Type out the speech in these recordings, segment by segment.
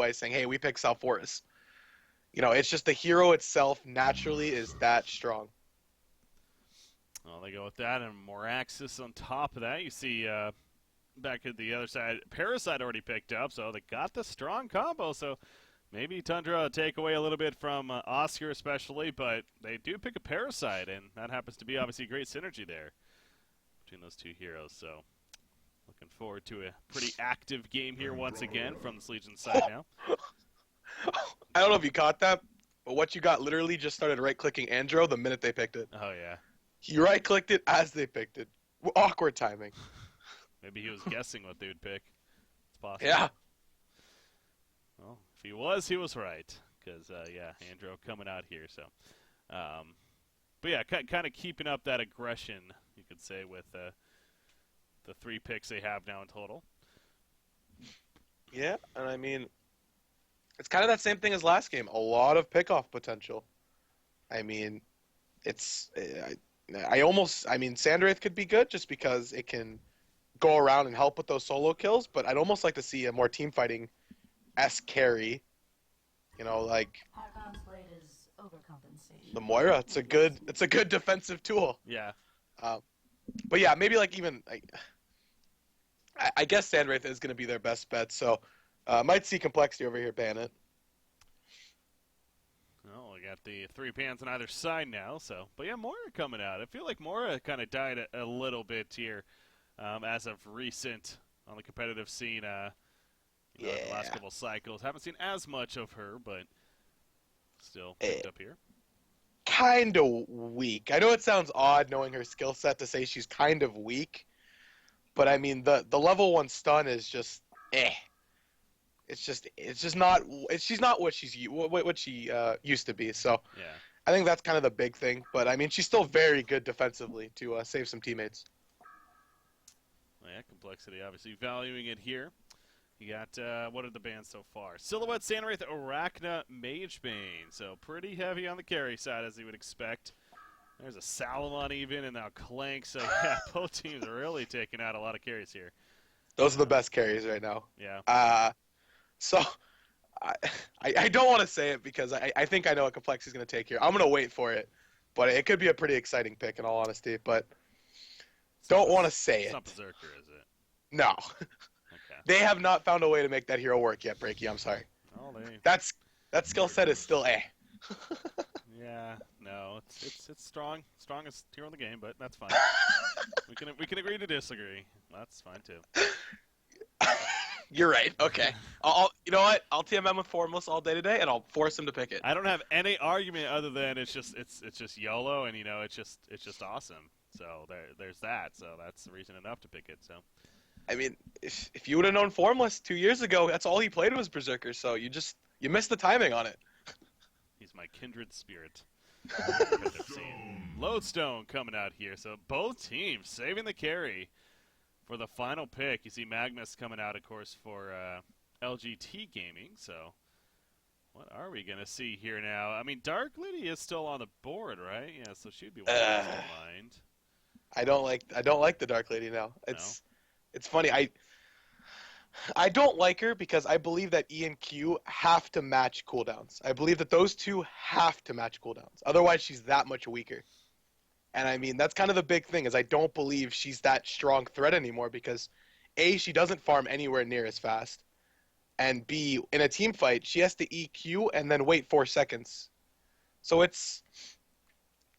away saying, hey, we pick South Forest. You know, it's just the hero itself naturally is that strong. Well, they go with that, and Moraxis on top of that. You see back at the other side, Parasite already picked up, so they got the strong combo. So maybe Tundra take away a little bit from Oscar especially, but they do pick a Parasite, and that happens to be obviously a great synergy there between those two heroes. So looking forward to a pretty active game here once again from this Legion side now. I don't know if you caught that, but what you got literally just started right-clicking Andro the minute they picked it. Oh, yeah. He right-clicked it as they picked it. Awkward timing. Maybe he was guessing what they would pick. It's possible. Yeah. Well, if he was right. Because, yeah, Andro coming out here. So, but yeah, kind of keeping up that aggression, you could say, with the 3 picks they have now in total. Yeah, and I mean, it's kind of that same thing as last game. A lot of pickoff potential. I mean, it's I mean, Sandwraith could be good just because it can go around and help with those solo kills, but I'd almost like to see a more team fighting-esque carry. You know, like the Moira. It's a good defensive tool. Yeah. But yeah, maybe like even I guess Sandwraith is going to be their best bet, so might see Complexity over here ban it. Well, we got the 3 pans on either side now, so. But yeah, Moira coming out. I feel like Moira kind of died a little bit here as of recent on the competitive scene. The last couple cycles. Haven't seen as much of her, but still picked up here. Kind of weak. I know it sounds odd knowing her skill set to say she's kind of weak, but I mean the level 1 stun is just It's just not. She's not what she used to be. So yeah. I think that's kind of the big thing. But I mean, she's still very good defensively to save some teammates. Well, yeah, Complexity obviously valuing it here. You got what are the bans so far? Silhouette, Sandwraith, Arachna, Magebane. So pretty heavy on the carry side as you would expect. There's a Salamon even, and now Clank. So yeah, both teams are really taking out a lot of carries here. Those are the best carries right now. Yeah. So I don't want to say it because I think I know what Complexity is going to take here. I'm going to wait for it, but it could be a pretty exciting pick in all honesty. But don't want to say it. It's not Berserker, is it? No. Okay. They have not found a way to make that hero work yet, Breaky. I'm sorry. Oh, That skill set is still Yeah, no, it's strong, strongest hero in the game, but that's fine. we can agree to disagree. That's fine too. You're right. Okay. You know what? I'll TMM with Formless all day today, and I'll force him to pick it. I don't have any argument other than it's just YOLO, and it's just awesome. So there's that. So that's reason enough to pick it. So. I mean, if you would have known Formless 2 years ago, that's all he played was Berserker. So you missed the timing on it. He's my kindred spirit. Lodestone coming out here. So both teams saving the carry. For the final pick, you see Magnus coming out, of course, for LGT Gaming. So, what are we going to see here now? I mean, Dark Lady is still on the board, right? Yeah, so she'd be one in mind. I don't like the Dark Lady now. It's funny. I don't like her because I believe that E and Q have to match cooldowns. I believe that those two have to match cooldowns. Otherwise, she's that much weaker. And I mean, that's kind of the big thing is I don't believe she's that strong threat anymore because A, she doesn't farm anywhere near as fast. And B, in a team fight, she has to EQ and then wait 4 seconds. So it's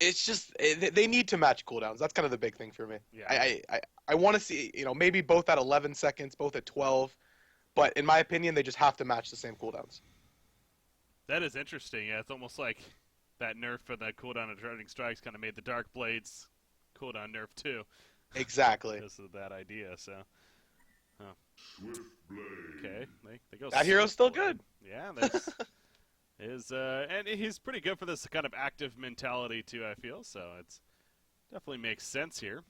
just, they need to match cooldowns. That's kind of the big thing for me. Yeah. I want to see, maybe both at 11 seconds, both at 12. But in my opinion, they just have to match the same cooldowns. That is interesting. Yeah, it's almost like that nerf for that cooldown of Charging Strikes kind of made the Dark Blades cooldown nerf too. Exactly. This is that idea, so. Huh. Okay, they go. That hero's still good. Yeah, that's and he's pretty good for this kind of active mentality too. I feel so. It's definitely makes sense here.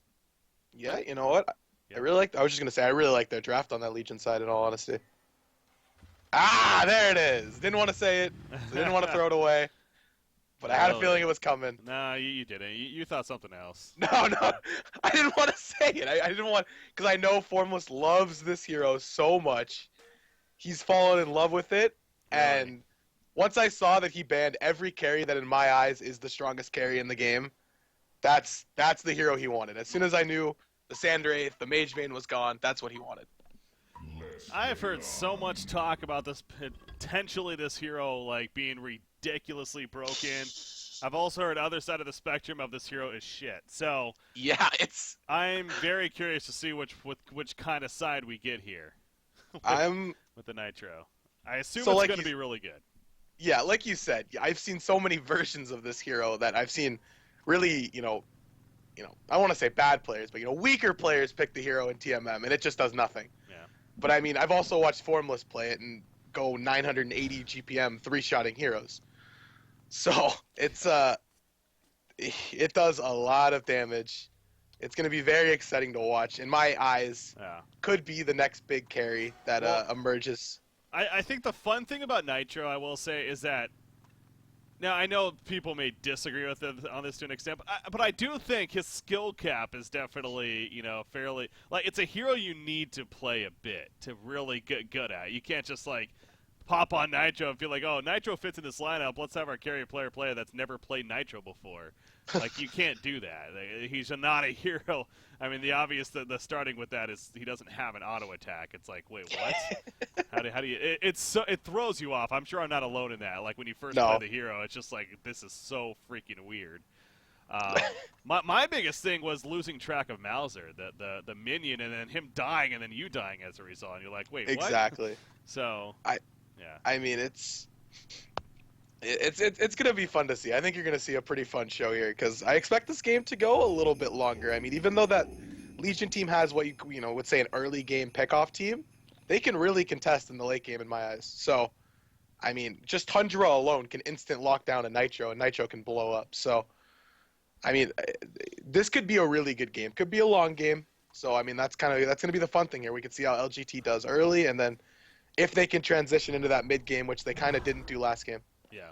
Yeah, you know what? Yep. I was just gonna say I really like their draft on that Legion side. In all honesty. Ah, there it is. Didn't want to say it. Didn't want to throw it away. But I had a feeling it was coming. No, you didn't. You thought something else. No. I didn't want to say it. I didn't want... Because I know Formless loves this hero so much. He's fallen in love with it. Really? And once I saw that he banned every carry that in my eyes is the strongest carry in the game, that's the hero he wanted. As soon as I knew the Sandwraith, the Mage Vein was gone, that's what he wanted. I have heard so much talk about this potentially this hero like being ridiculously broken. I've also heard other side of the spectrum of this hero is shit. So Yeah, I'm very curious to see which kind of side we get here I'm with the Nitro. I assume so it's like going to be really good. yeah, like you said, I've seen so many versions of this hero that I've seen really, I want to say bad players, but weaker players pick the hero in TMM and it just does nothing. Yeah. But I mean, I've also watched Formless play it and go 980 GPM three-shotting heroes. So it does a lot of damage. It's going to be very exciting to watch. In my eyes, Yeah. could be the next big carry that emerges. I think the fun thing about Nitro, I will say, is that now I know people may disagree with it on this to an extent, but I do think his skill cap is definitely fairly like it's a hero you need to play a bit to really get good at. You can't just like pop on Nitro and feel like, oh, Nitro fits in this lineup. Let's have our carry player that's never played Nitro before. Like, you can't do that. He's not a hero. I mean, the obvious, the starting with that is he doesn't have an auto attack. It's like, wait, what? how do you? It throws you off. I'm sure I'm not alone in that. Like when you first play the hero, it's just like this is so freaking weird. My biggest thing was losing track of Mauser, the minion, and then him dying, and then you dying as a result. And you're like, wait, what? Exactly. So I mean, it's gonna be fun to see. I think you're gonna see a pretty fun show here because I expect this game to go a little bit longer. I mean, even though that Legion team has what you would say an early game pick-off team, they can really contest in the late game in my eyes. So, I mean, just Tundra alone can instant lock down a Nitro, and Nitro can blow up. So, I mean, this could be a really good game. Could be a long game. So, I mean, that's gonna be the fun thing here. We can see how LGT does early, and then if they can transition into that mid game, which they kind of didn't do last game. Yeah.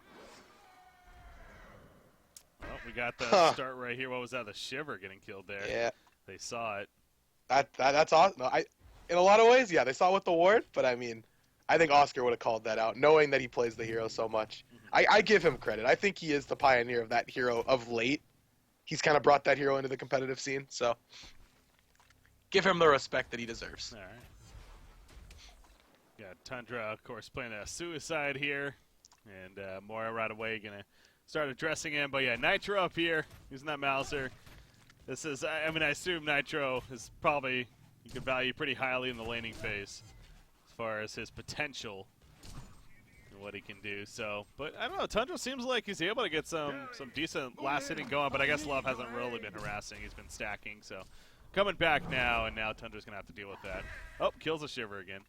Well, we got the start right here. What was that? The Shiver getting killed there. Yeah. They saw it. That's awesome. No, in a lot of ways, yeah, they saw it with the ward, but I mean, I think Oscar would have called that out, knowing that he plays the hero so much. Mm-hmm. I give him credit. I think he is the pioneer of that hero of late. He's kind of brought that hero into the competitive scene, so give him the respect that he deserves. All right. Yeah, Tundra, of course, playing a suicide here. And Moira right away going to start addressing him. But yeah, Nitro up here, using that Mauser. This is, I mean, I assume Nitro is probably, you could value pretty highly in the laning phase as far as his potential and what he can do. So, but I don't know, Tundra seems like he's able to get some decent last hitting going, but I guess Love hasn't really been harassing. He's been stacking, so coming back now, and now Tundra's going to have to deal with that. Oh, kills a Shiver again.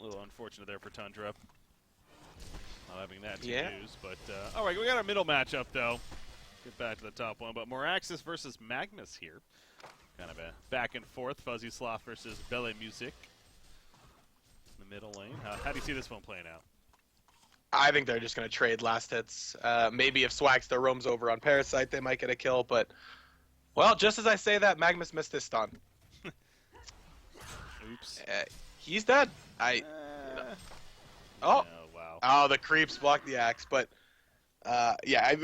A little unfortunate there for Tundra. Not having that to use, but all right, we got our middle matchup though. Get back to the top one, but Moraxis versus Magnus here. Kind of a back and forth. Fuzzy Sloth versus Belle Music in the middle lane. How do you see this one playing out? I think they're just going to trade last hits. Maybe if Swagster roams over on Parasite, they might get a kill, but well, just as I say that, Magnus missed his stun. Oops. He's dead. Oh. Wow. Oh, the creeps blocked the axe, but yeah,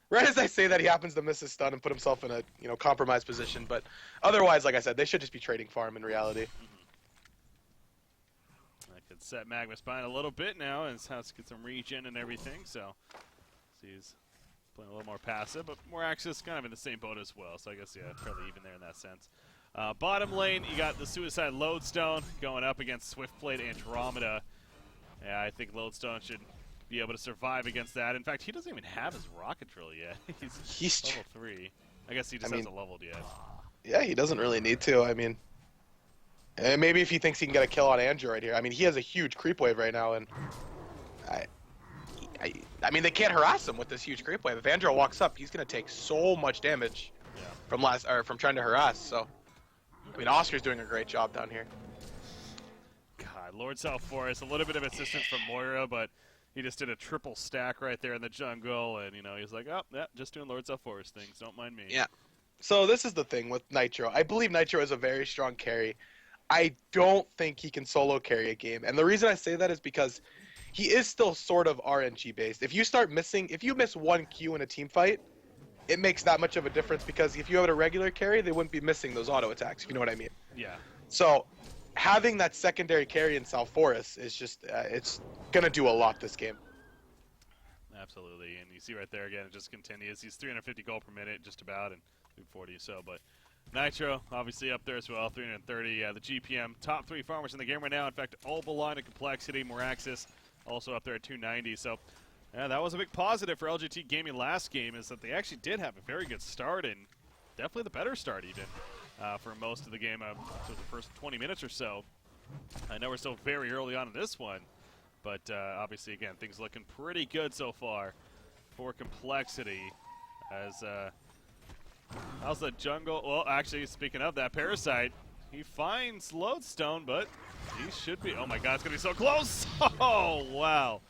right as I say that, he happens to miss his stun and put himself in a compromised position. But otherwise, like I said, they should just be trading farm in reality. I could set Magnus behind a little bit now, and has to get some regen and everything. So he's playing a little more passive, but Moraxis kind of in the same boat as well. So I guess fairly even there in that sense. Bottom lane, you got the Suicide Lodestone going up against Swiftblade Andromeda. Yeah, I think Lodestone should be able to survive against that. In fact, he doesn't even have his rocket drill yet. He's level 3. I guess he just hasn't leveled yet. Yeah, he doesn't really need to. I mean, maybe if he thinks he can get a kill on Android here. I mean, he has a huge creep wave right now, and I mean, they can't harass him with this huge creep wave. If Andro walks up, he's going to take so much damage from trying to harass. So, I mean, Oscar's doing a great job down here. God, Lord South Forest, a little bit of assistance from Moira, but he just did a triple stack right there in the jungle, and he's like, oh, yeah, just doing Lord South Forest things. Don't mind me. Yeah. So this is the thing with Nitro. I believe Nitro is a very strong carry. I don't think he can solo carry a game, and the reason I say that is because he is still sort of RNG based. If you miss one Q in a team fight, it makes that much of a difference because if you have a regular carry, they wouldn't be missing those auto attacks, if you know what I mean. Yeah. So having that secondary carry in South Forest is just, it's going to do a lot this game. Absolutely, and you see right there again, it just continues. He's 350 gold per minute, just about, and 40 or so. But Nitro, obviously up there as well, 330. The GPM, top 3 farmers in the game right now. In fact, all belong to Complexity. Moraxis also up there at 290. So yeah, that was a big positive for LGT Gaming last game, is that they actually did have a very good start, and definitely the better start even for most of the game, so the first 20 minutes or so. I know we're still very early on in this one. But obviously, again, things looking pretty good so far for Complexity. As how's the jungle? Well, actually, speaking of that, Parasite, he finds Lodestone, but he should be. Oh my God, it's gonna be so close! Oh wow,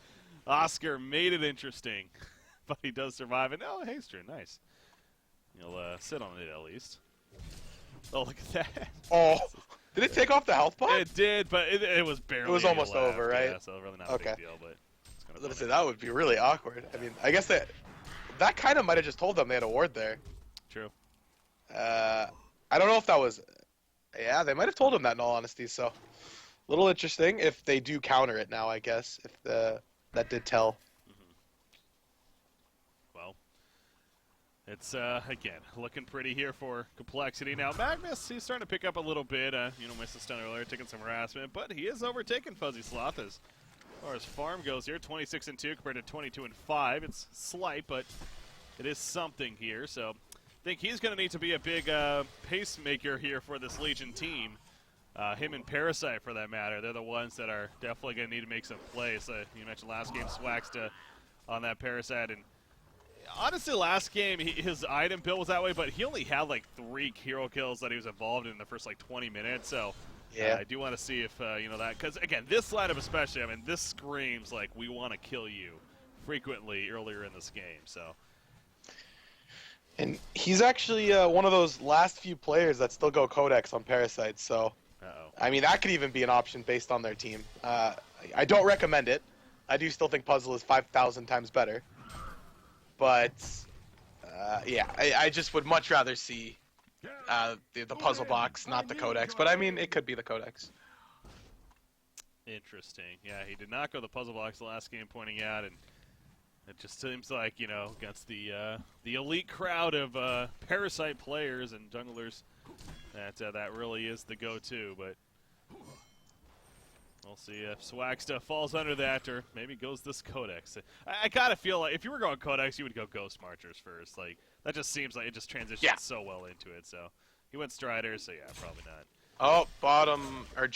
Oscar made it interesting, but he does survive. And oh, Haster, nice. He'll sit on it at least. Oh, look at that! Oh. Did it take off the health pot? It did, but it was barely. It was almost left. over, right? Yeah, so really not a big deal, but it's kind of Let's say that would be really awkward. I mean, I guess that kind of might have just told them they had a ward there. True. I don't know if that was. Yeah, they might have told him that in all honesty. So, a little interesting if they do counter it now. I guess if that did tell. Well, it's again looking pretty here for Complexity now. Magnus, he's starting to pick up a little bit. Missed a stun earlier, taking some harassment, but he is overtaking Fuzzy Sloth as far as farm goes here. 26 and 2 compared to 22 and 5. It's slight, but it is something here. So I think he's going to need to be a big pacemaker here for this Legion team. Him and Parasite, for that matter, they're the ones that are definitely going to need to make some plays. You mentioned last game, Swaxta on that Parasite, and honestly, last game, his item build was that way, but he only had like 3 hero kills that he was involved in the first like 20 minutes. So yeah, I do want to see if that, because again, this lineup especially, I mean, this screams like we want to kill you frequently earlier in this game. So, and he's actually one of those last few players that still go Codex on Parasite. So, I mean, that could even be an option based on their team. I don't recommend it. I do still think Puzzle is 5,000 times better. But, yeah, I just would much rather see the puzzle box, not the Codex. But, I mean, it could be the Codex. Interesting. Yeah, he did not go the puzzle box the last game, pointing out, and it just seems like, against the elite crowd of Parasite players and junglers, that really is the go-to. But we'll see if Swagsta falls under that, or maybe goes this Codex. I kind of feel like if you were going Codex, you would go Ghost Marchers first. Like, that just seems like it just transitions so well into it. So he went Striders, so yeah, probably not. Oh, bottom, or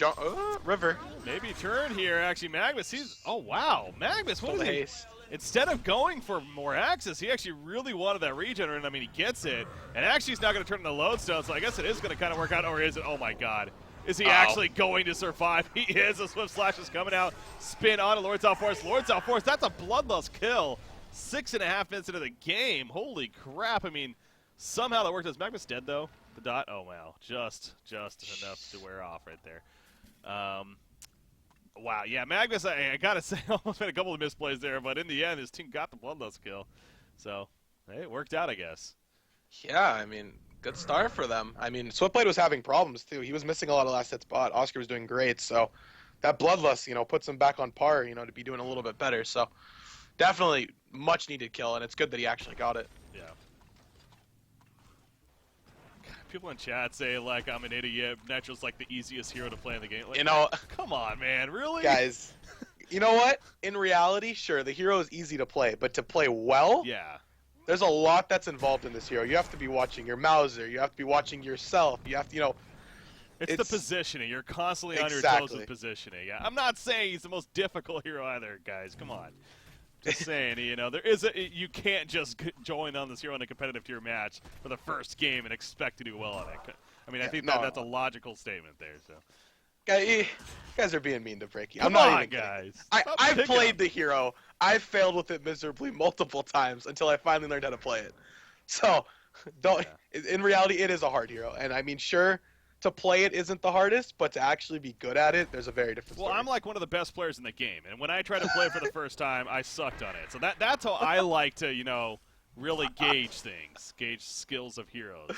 river. Maybe turn here, actually. Magnus, oh wow, Magnus, what is he? Instead of going for more access, he actually really wanted that regen, and I mean, he gets it. And actually, he's not going to turn into Lodestone, so I guess it is going to kind of work out, or is it? Oh my god. Is he actually going to survive? He is. A Swift Slash is coming out. Spin on to Lord's Out Force. Lord's Out Force, that's a bloodlust kill. 6.5 minutes into the game. Holy crap. I mean, somehow that worked. Is Magnus dead, though? The dot? Oh, wow. Just enough to wear off right there. Wow. Yeah, Magnus, I got to say, almost made a couple of misplays there, but in the end, his team got the bloodlust kill. So, hey, it worked out, I guess. Yeah, I mean, good start for them. I mean, Swiftblade was having problems, too. He was missing a lot of last hit spot. Oscar was doing great, so that bloodlust, puts him back on par, to be doing a little bit better. So definitely much needed kill, and it's good that he actually got it. Yeah. People in chat say, like, I'm an idiot. Nitro's like the easiest hero to play in the game. Like, come on, man, really? Guys, you know what? In reality, sure, the hero is easy to play, but to play well, yeah, there's a lot that's involved in this hero. You have to be watching your Mauser. You have to be watching yourself. You have to, It's the positioning. You're constantly on your toes with positioning. Yeah. I'm not saying he's the most difficult hero either, guys. Come on. Just saying, you can't just join on this hero in a competitive tier match for the first game and expect to do well on it. I mean, I think that's a logical statement there. So, you guys are being mean to Bricky. I'm not even guys. I've played the hero. I've failed with it miserably multiple times until I finally learned how to play it. So, don't. Yeah. In reality, it is a hard hero, and I mean, sure, to play it isn't the hardest, but to actually be good at it, there's a very different story. Well, I'm like one of the best players in the game, and when I tried to play for the first time, I sucked on it. So that's how I like to, you know, really gauge things, gauge skills of heroes.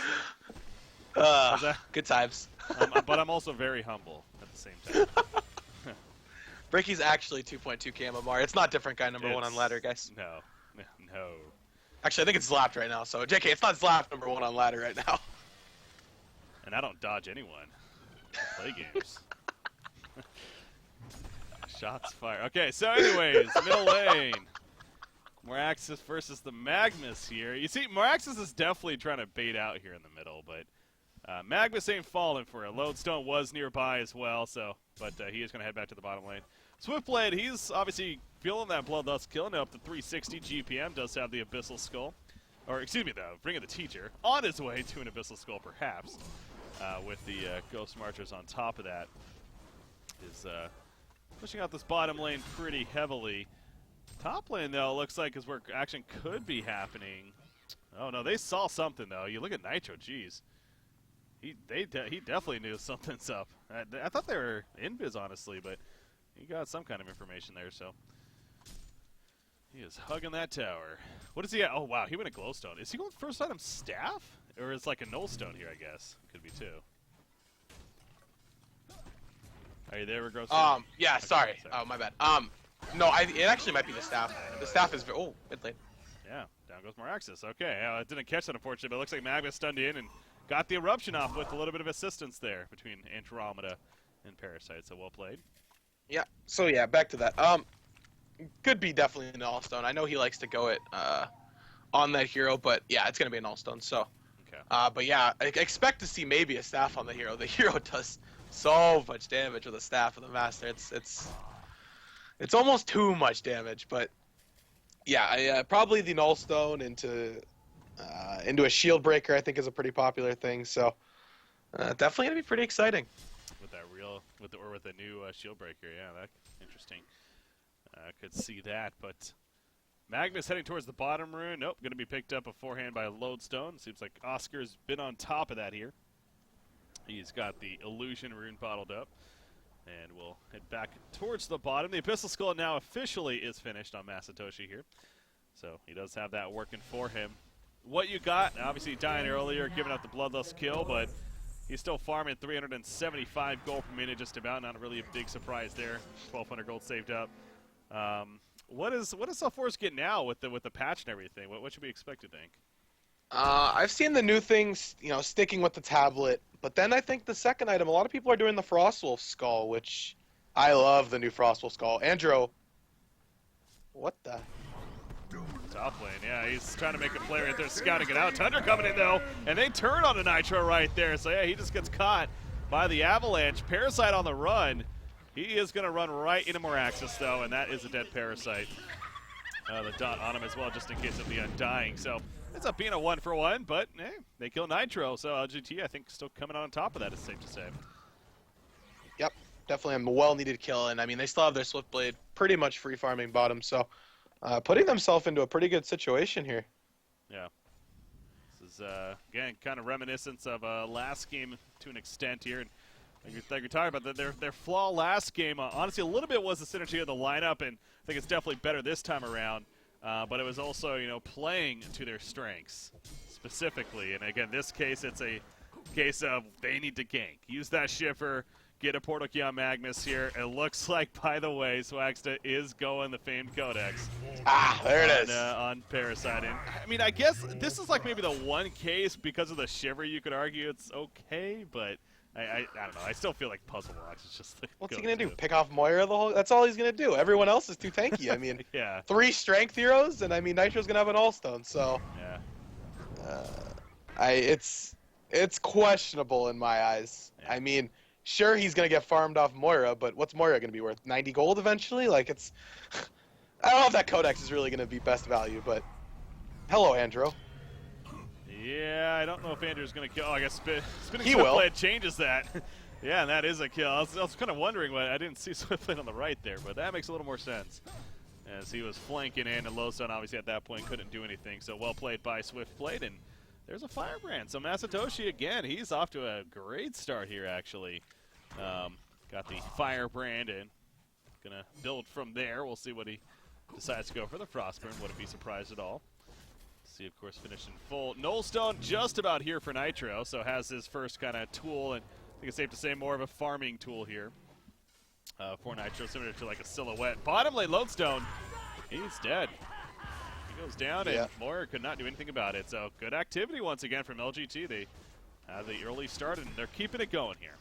Good times. But I'm also very humble at the same time. Bricky's actually 2.2 KMMR. It's not different guy number 1 on ladder, guys. No. Actually, I think it's Zlap right now. So, JK, it's not Zlap number 1 on ladder right now. And I don't dodge anyone. I play games. Shots fired. Okay, so anyways, middle lane. Moraxis versus the Magnus here. You see, Moraxis is definitely trying to bait out here in the middle, but Magnus ain't falling for it. Lodestone was nearby as well, but he is going to head back to the bottom lane. Swiftblade, he's obviously feeling that Bloodlust killing up to 360 GPM, does have the Abyssal Skull. Or, excuse me, though, bringing the Teacher on his way to an Abyssal Skull, perhaps, with the Ghost Marchers on top of that. Is pushing out this bottom lane pretty heavily. Top lane, though, looks like is where action could be happening. Oh, no, they saw something, though. You look at Nitro, jeez. He definitely knew something's up. I thought they were invis, honestly, but he got some kind of information there, so. He is hugging that tower. What is he at? Oh, wow, he went a glowstone. Is he going first item staff? Or is like a nullstone here, I guess? Could be two. Are you there, Gross? Yeah, okay, sorry. Oh, my bad. No, it actually might be the staff. The staff is mid lane. Yeah, down goes Moraxis. Okay, I didn't catch that, unfortunately, but it looks like Magnus stunned in and got the eruption off with a little bit of assistance there between Andromeda and Parasite, so well played. Yeah, so yeah, back to that. Could be definitely an all-stone. I know he likes to go it on that hero, but yeah, it's going to be an all-stone, so. Okay. But yeah, I expect to see maybe a staff on the hero. The hero does so much damage with a staff of the Master. It's almost too much damage, but yeah, probably the null stone into a shield breaker I think is a pretty popular thing. So definitely gonna be pretty exciting. With the new shield breaker, yeah, that's interesting. Could see that, but Magnus heading towards the bottom rune. Nope, gonna be picked up beforehand by Lodestone. Seems like Oscar's been on top of that here. He's got the illusion rune bottled up. And we'll head back towards the bottom. The Abyssal Skull now officially is finished on Masatoshi here. So he does have that working for him. What you got, obviously dying earlier, giving up the Bloodlust kill, but he's still farming 375 gold per minute just about. Not really a big surprise there. 1,200 gold saved up. What does Sulfuras get now with the patch and everything? What should we expect to think? I've seen the new things, sticking with the tablet, but then I think the second item, a lot of people are doing the Frostwolf Skull, which I love the new Frostwolf Skull. Andro, what the? Top lane, yeah, he's trying to make a play right there, scouting it out. Tundra coming in, though, and they turn on the Nitro right there. So, yeah, he just gets caught by the Avalanche. Parasite on the run. He is going to run right into Moraxis, though, and that is a dead Parasite. The dot on him as well, just in case of the Undying. So, ends up being a 1-for-1, but hey, they kill Nitro. So, LGT, I think, still coming on top of that, is safe to say. Yep, definitely a well-needed kill. And, I mean, they still have their Swiftblade pretty much free farming bottom. So, putting themselves into a pretty good situation here. Yeah. This is, again, kind of reminiscence of last game to an extent here. And like you're talking about, their flaw last game, honestly, a little bit was the synergy of the lineup, and I think it's definitely better this time around. But it was also, playing to their strengths specifically. And again, this case, it's a case of they need to gank. Use that Schiffer, get a portal key on Magnus here. It looks like, by the way, Swagsta is going the famed Codex. There it is. On Parasite. And, I mean, I guess this is like maybe the one case because of the Shiver you could argue it's okay, but I don't know. I still feel like Puzzle Box is just the What's he going to do? Pick off Moira the whole... That's all he's going to do. Everyone else is too tanky. I mean, yeah. 3 strength heroes, and I mean, Nitro's going to have an all-stone, so... Yeah. It's questionable in my eyes. Yeah. I mean, sure, he's going to get farmed off Moira, but what's Moira going to be worth? 90 gold eventually? Like, it's... I don't know if that Codex is really going to be best value, but... Hello, Andro. Yeah, I don't know if Andrew's going to kill. Oh, I guess spinning Swiftblade changes that. Yeah, and that is a kill. I was kind of wondering why I didn't see Swiftblade on the right there, but that makes a little more sense. As he was flanking in, and Lowstone obviously at that point couldn't do anything. So well played by Swiftblade, and there's a Firebrand. So Masatoshi, again, he's off to a great start here, actually. Got the Firebrand and going to build from there. We'll see what he decides to go for the Frostburn. Wouldn't be surprised at all. See, of course, finishing full. Nullstone just about here for Nitro, so has his first kind of tool, and I think it's safe to say more of a farming tool here for Nitro, similar to like a Silhouette. Bottom lane, Lodestone, he's dead. He goes down, and Moira could not do anything about it. So good activity once again from LGT. They have the early start, and they're keeping it going here.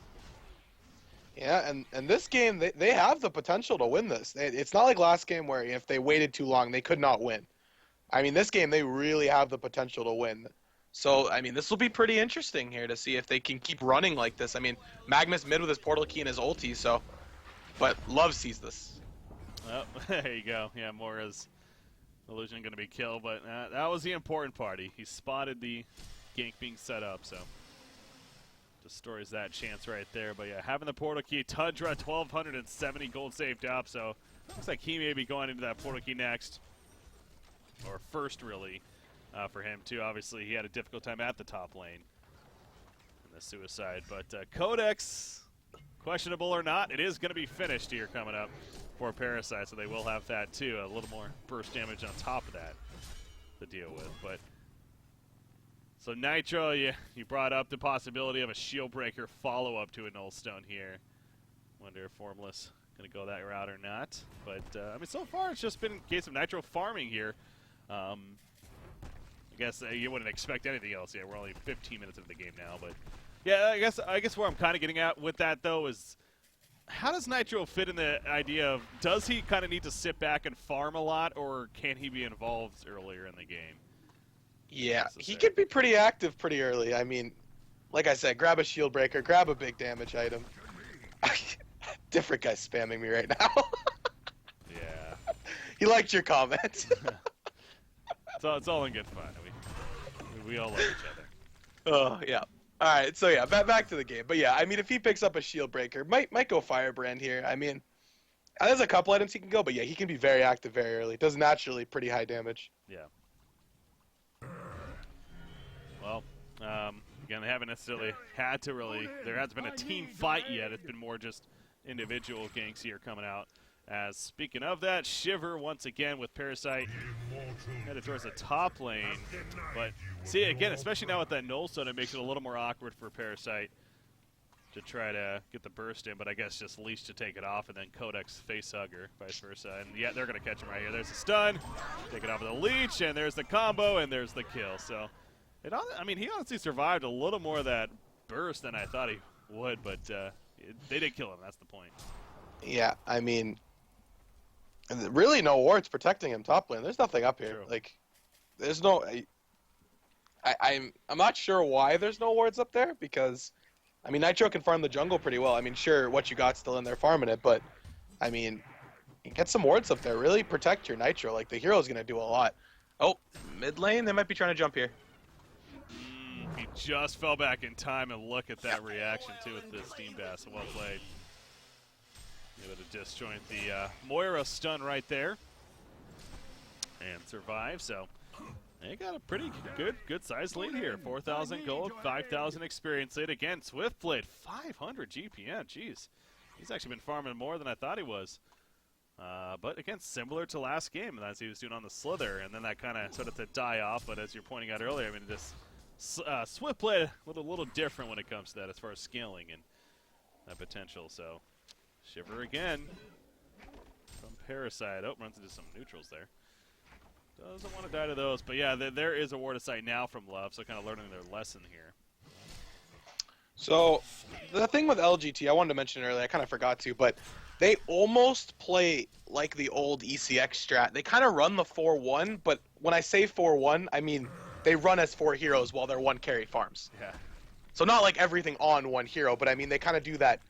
Yeah, and this game, they have the potential to win this. It's not like last game where if they waited too long, they could not win. I mean, this game, they really have the potential to win. So, I mean, this will be pretty interesting here to see if they can keep running like this. I mean, Magnus mid with his portal key and his ulti, so... But Love sees this. Oh, there you go. Yeah, Moira's illusion going to be killed, but that was the important part. He spotted the gank being set up, so... Destroys that chance right there. But yeah, having the portal key, Tundra 1,270 gold saved up, so... Looks like he may be going into that portal key next. Or first, really, for him, too. Obviously, he had a difficult time at the top lane in the suicide. But Codex, questionable or not, it is going to be finished here coming up for Parasite, so they will have that, too. A little more burst damage on top of that to deal with. But so Nitro, you brought up the possibility of a Shield Breaker follow-up to a Nullstone here. Wonder if Formless going to go that route or not. But, I mean, so far it's just been a case of Nitro farming here. I guess you wouldn't expect anything else. Yeah, we're only 15 minutes into the game now, but yeah, I guess where I'm kind of getting at with that though is how does Nitro fit in the idea of does he kind of need to sit back and farm a lot, or can he be involved earlier in the game? Yeah, he could be pretty active pretty early. I mean, like I said, grab a shield breaker, grab a big damage item. Different guy spamming me right now. Yeah. He liked your comment. It's all in good fun. We all love each other. Oh, yeah. All right, so yeah, back to the game. But yeah, I mean, if he picks up a shield breaker, might go Firebrand here. I mean, there's a couple items he can go, but yeah, he can be very active very early. Does naturally pretty high damage. Yeah. Well, again, they haven't necessarily had to really. There hasn't been a team fight yet. It's been more just individual ganks here coming out. As speaking of that, Shiver once again with Parasite headed towards the top lane. But see, again, especially now with that Nullstone, it makes it a little more awkward for Parasite to try to get the burst in. But I guess just Leash to take it off and then Codex facehugger, vice versa. And yeah, they're going to catch him right here. There's a stun, take it off with a Leech, and there's the combo, and there's the kill. So, I mean, he honestly survived a little more of that burst than I thought he would. But they did kill him, that's the point. Yeah, I mean... really no wards protecting him top lane. There's nothing up here. True. Like, there's no... I'm not sure why there's no wards up there, because, I mean, Nitro can farm the jungle pretty well. I mean, sure, what you got still in there farming it, but, I mean, you get some wards up there. Really protect your Nitro. Like, the hero's going to do a lot. Oh, mid lane? They might be trying to jump here. He just fell back in time, and look at that reaction, too, with the Steam Bass. Well played. Able to disjoint the Moira stun right there and survive. So they got a pretty good size lead here. 4,000 gold, 5,000 experience lead. Again, Swiftblade 500 GPM. Jeez, he's actually been farming more than I thought he was. But again, similar to last game as he was doing on the Slither, and then that kind of started to die off. But as you're pointing out earlier, I mean, this Swiftblade a little different when it comes to that as far as scaling and that potential. So. Shiver again from Parasite. Oh, runs into some neutrals there. Doesn't want to die to those. But yeah, there is a ward of sight now from Love, so kind of learning their lesson here. So, the thing with LGT, I wanted to mention earlier, I kind of forgot to, but they almost play like the old ECX strat. They kind of run the 4-1, but when I say 4-1, I mean they run as 4 heroes while their 1 carry farms. Yeah. So not like everything on 1 hero, but I mean they kind of do that.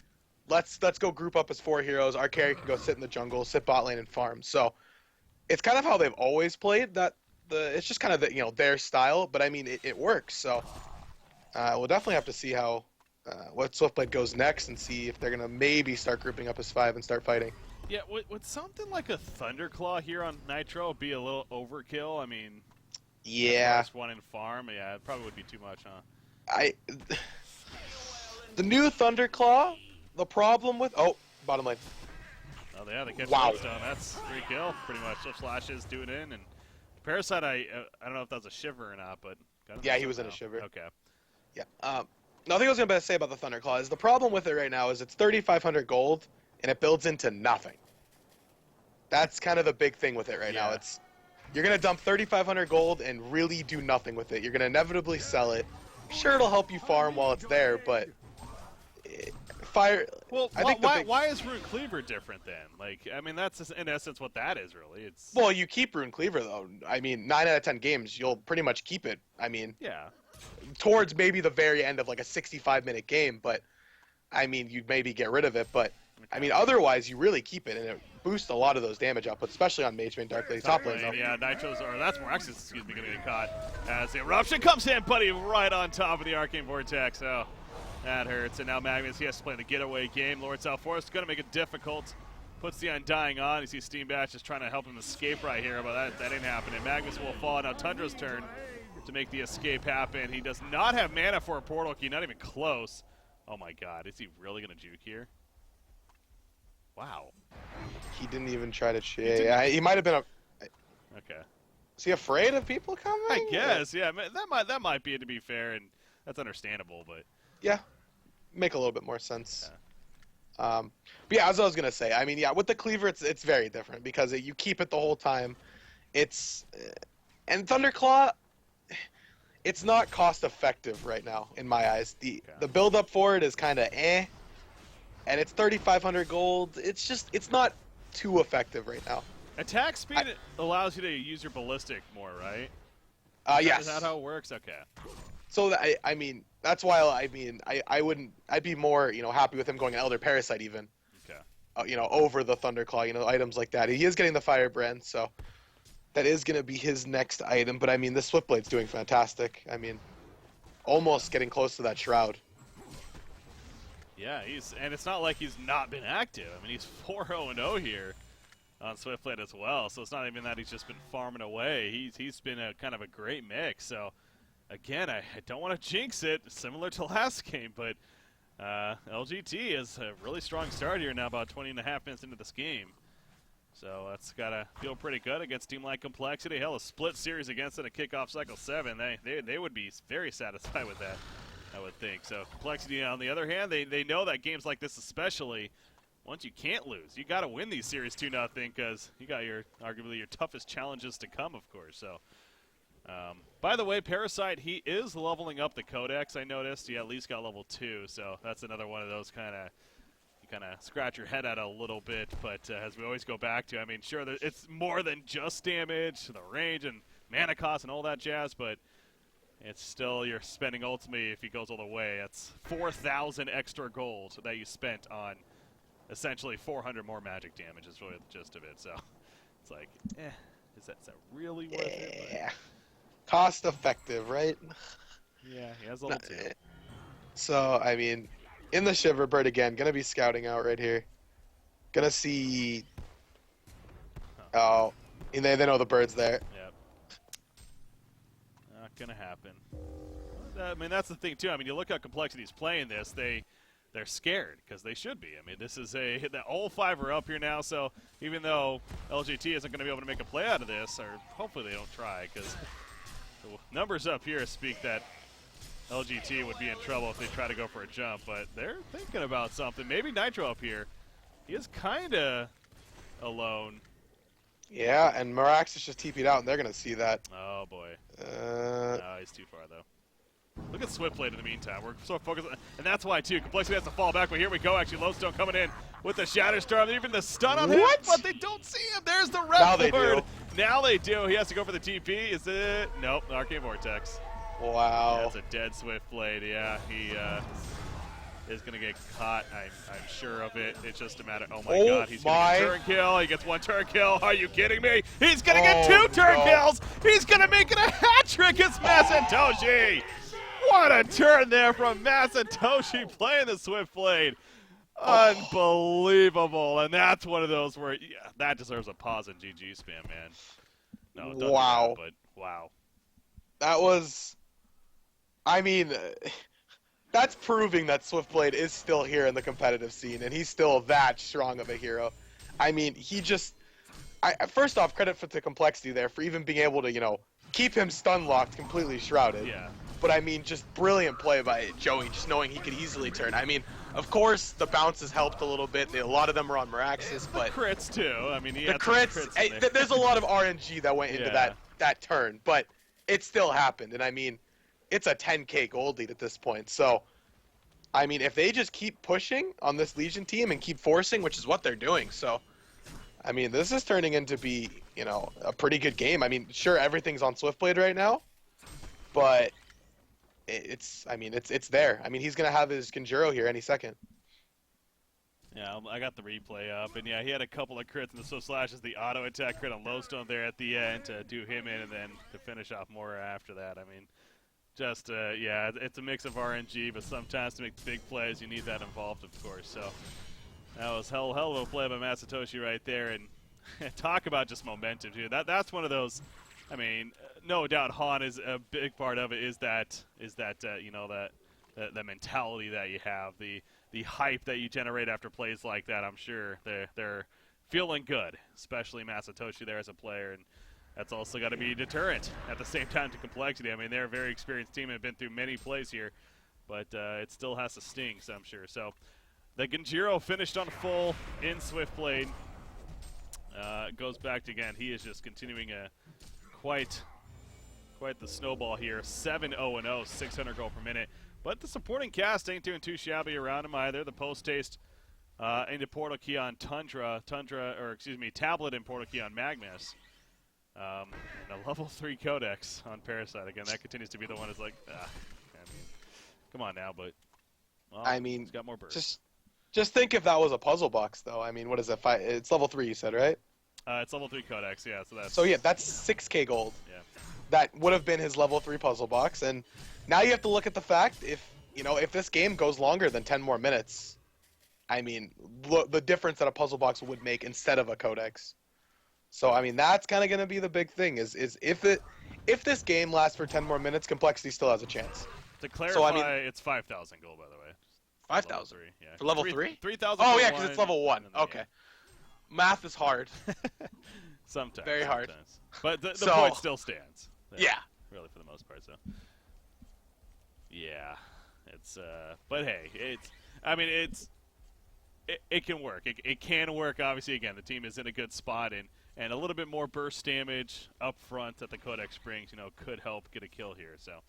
Let's go group up as 4 heroes. Our carry can go sit in the jungle, sit bot lane, and farm. So it's kind of how they've always played. It's just kind of their style. But I mean, it works. So we'll definitely have to see how what Swiftblade goes next, and see if they're gonna maybe start grouping up as 5 and start fighting. Yeah, would something like a Thunderclaw here on Nitro be a little overkill? I mean, As far Yeah. as one in farm, yeah, it probably would be too much, huh? I the new Thunderclaw. The problem with bottom lane. Oh, yeah, they catch Wow. Lodestone. That's 3 kill, pretty much. Swift Slashes do it in, and Parasite, I don't know if that was a shiver or not, but got him Yeah, he was in a somehow. shiver. Okay. Yeah. Nothing I was gonna say about the Thunderclaw is the problem with it right now is it's 3,500 gold and it builds into nothing. That's kind of the big thing with it right now. Yeah. It's you're gonna dump 3,500 gold and really do nothing with it. You're gonna inevitably sell it. Sure, it'll help you farm while it's there, but fire. Well, I think why is Root Cleaver different then? Like, I mean, that's in essence what that is, really. It's Well, you keep Rune Cleaver though. I mean, 9 out of 10 games, you'll pretty much keep it. I mean, yeah. towards maybe the very end of like a 65-minute game, but I mean, you'd maybe get rid of it, but I mean, otherwise, you really keep it, and it boosts a lot of those damage outputs, especially on Mage Main Dark Lady top lane. Yeah, Nitro's, or that's Moraxis, excuse me, gonna get caught as the eruption comes in, buddy, right on top of the Arcane Vortex. Oh, that hurts. And now Magnus, he has to play the getaway game. Lord Southforest gonna make it difficult. Puts the Undying on. You see Steam Batch just trying to help him escape right here, but that ain't happening. Magnus will fall. Now Tundra's turn to make the escape happen. He does not have mana for a portal key, not even close. Oh my god, is he really gonna juke here? Wow. He didn't even try to chase. Yeah, he might have been Okay. Is he afraid of people coming? I guess, yeah. That might be, to be fair, and that's understandable, but Yeah, make a little bit more sense. Yeah. But yeah, as I was gonna say, I mean, yeah, with the cleaver, it's very different because you keep it the whole time. It's and Thunderclaw, it's not cost effective right now in my eyes. The build up for it is kind of and it's 3,500 gold. It's not too effective right now. attack speed allows you to use your ballistic more, right? Yes. Is that how it works? Okay. So I mean, that's why I'd be more happy with him going an Elder Parasite even. Okay. Over the Thunderclaw, items like that. He is getting the Firebrand, so that is going to be his next item. But I mean, this Swiftblade's doing fantastic. I mean, almost getting close to that Shroud. Yeah, and it's not like he's not been active. I mean, he's 4-0-0 here on Swiftblade as well. So it's not even that he's just been farming away. He's been a kind of a great mix. So again, I don't want to jinx it, similar to last game, but LGT is a really strong start here now, about 20 and a half minutes into this game. So that's got to feel pretty good against Team like Complexity. Hell, a split series against it at kickoff Cycle 7. They would be very satisfied with that, I would think. So Complexity, on the other hand, they know that games like this especially, once you can't lose, you got to win these series 2-0 because you got arguably your toughest challenges to come, of course. So, by the way, Parasite, he is leveling up the Codex. I noticed he at least got level 2, so that's another one of those kind of scratch your head at a little bit. But as we always go back to, I mean, sure, it's more than just damage, the range and mana cost and all that jazz, but it's still, you're spending ultimately, if he goes all the way, that's 4,000 extra gold that you spent on essentially 400 more magic damage is really the gist of it. So it's like, is that really worth it? Yeah. Cost effective, right? Yeah, he has level 2. So, I mean, in the Shiverbird again, gonna be scouting out right here. Gonna see. Oh, and they know the bird's there. Yep. Not gonna happen. I mean, that's the thing too. I mean, you look how Complexity's playing this. They're scared because they should be. I mean, this is all 5 are up here now. So even though LGT isn't going to be able to make a play out of this, or hopefully they don't try, because the numbers up here speak that LGT would be in trouble if they try to go for a jump. But they're thinking about something. Maybe Nitro up here. He is kind of alone. Yeah, and Mirax is just TP'd out, and they're gonna see that. Oh boy. No, he's too far though. Look at Swiftblade in the meantime. We're so focused on, and that's why too. Complexity has to fall back, but here we go. Actually, Lodestone coming in with the Shatterstorm, even the stun on him, but they don't see him. There's the red Now they board. do. Now they do. He has to go for the TP. Is it? Nope. Arcane Vortex. Wow. That's a dead Swiftblade. Yeah, he is gonna get caught. I'm sure of it. It's just a matter. Oh my God, he's gonna get turn kill. He gets 1 turn kill. Are you kidding me? He's gonna get 2 turn kills. He's gonna make it a hat trick. It's Masatoshi. What a turn there from Masatoshi playing the Swiftblade. Unbelievable. And that's one of those where, yeah, that deserves a pause in GG spam, man. No, don't do that, but wow. That was, I mean, that's proving that Swiftblade is still here in the competitive scene, and he's still that strong of a hero. I mean, he just, first off, credit for the complexity there for even being able to, keep him stun locked, completely shrouded. Yeah. But I mean, just brilliant play by Joey, just knowing he could easily turn. I mean, of course, the bounces helped a little bit. A lot of them were on Meraxis, but crits too. I mean, he the had some crits. There's a lot of RNG that went into that turn, but it still happened. And I mean, it's a 10K gold lead at this point. So, I mean, if they just keep pushing on this Legion team and keep forcing, which is what they're doing, so I mean, this is turning into be, a pretty good game. I mean, sure, everything's on Swiftblade right now, but it's there. I mean, he's going to have his Conjuro here any second. Yeah, I got the replay up, and yeah, he had a couple of crits, and the Swift Slash is the auto attack crit on Lowstone there at the end to do him in, and then to finish off more after that. I mean, just, yeah, it's a mix of RNG, but sometimes to make big plays, you need that involved, of course. So that was hell of a play by Masatoshi right there, and talk about just momentum, too. That's one of those. I mean, no doubt Han is a big part of it. Is that the mentality that you have, the hype that you generate after plays like that. I'm sure they're feeling good, especially Masatoshi there as a player, and that's also got to be a deterrent at the same time to complexity. I mean, they're a very experienced team and have been through many plays here, but it still has to sting, so I'm sure. So the Genjiro finished on full in Swiftblade. Goes back to, again, he is just continuing quite the snowball here. 7-0-0, 600 gold per minute. But the supporting cast ain't doing too shabby around him either. The post-haste into Portal Key on Tablet and Portal Key on Magnus. And a level 3 Codex on Parasite. Again, that continues to be the one that's like, I mean, come on now, but well, I mean, he's got more burst. Just think if that was a puzzle box, though. I mean, what is it? It's level 3, you said, right? It's level 3 Codex, yeah. So yeah, that's 6K gold. Yeah. That would have been his level 3 puzzle box, and now you have to look at the fact if this game goes longer than 10 more minutes, I mean, the difference that a puzzle box would make instead of a Codex. So I mean, that's kind of going to be the big thing is if this game lasts for 10 more minutes, complexity still has a chance. To clarify, so, I mean, it's 5,000 gold, by the way. 5,000? Yeah. For level 3? 3,000. Oh, yeah, because it's level 1. Okay. Yeah. Math is hard. Sometimes. Very hard. But the point still stands. Yeah. Really, for the most part, so. Yeah. It's, but hey, it can work. It can work, obviously. Again, the team is in a good spot, and a little bit more burst damage up front that the Codex brings, could help get a kill here. So,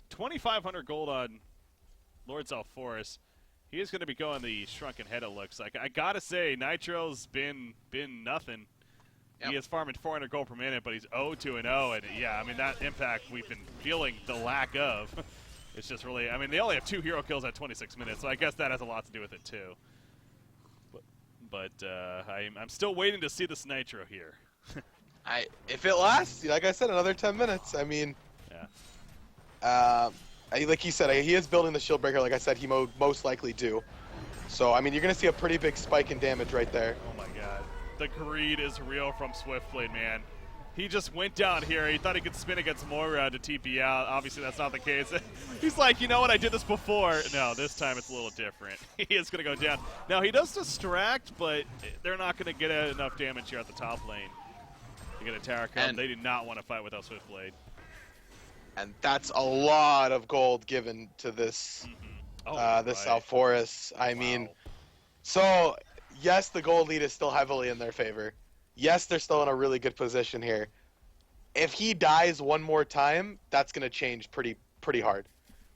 2,500 gold on Lord Zalforus. He is going to be going the Shrunken Head, it looks like. I got to say, Nitro's been nothing. Yep. He is farming 400 gold per minute, but he's 0-2-0. And, yeah, I mean, that impact we've been feeling the lack of. It's just really, I mean, they only have 2 hero kills at 26 minutes, so I guess that has a lot to do with it, too. But I'm still waiting to see this Nitro here. If it lasts, like I said, another 10 minutes, I mean... Yeah. Like he said, he is building the shield breaker. Like I said, he most likely do. So, I mean, you're going to see a pretty big spike in damage right there. Oh, my God. The greed is real from Swiftblade, man. He just went down here. He thought he could spin against Moira to TP out. Obviously, that's not the case. He's like, you know what? I did this before. No, this time it's a little different. He is going to go down. Now, he does distract, but they're not going to get enough damage here at the top lane to get a tower come. They do not want to fight without Swiftblade. And that's a lot of gold given to this this Zalforus. I mean, so yes, the gold lead is still heavily in their favor. Yes, they're still in a really good position here. If he dies one more time, that's gonna change pretty hard.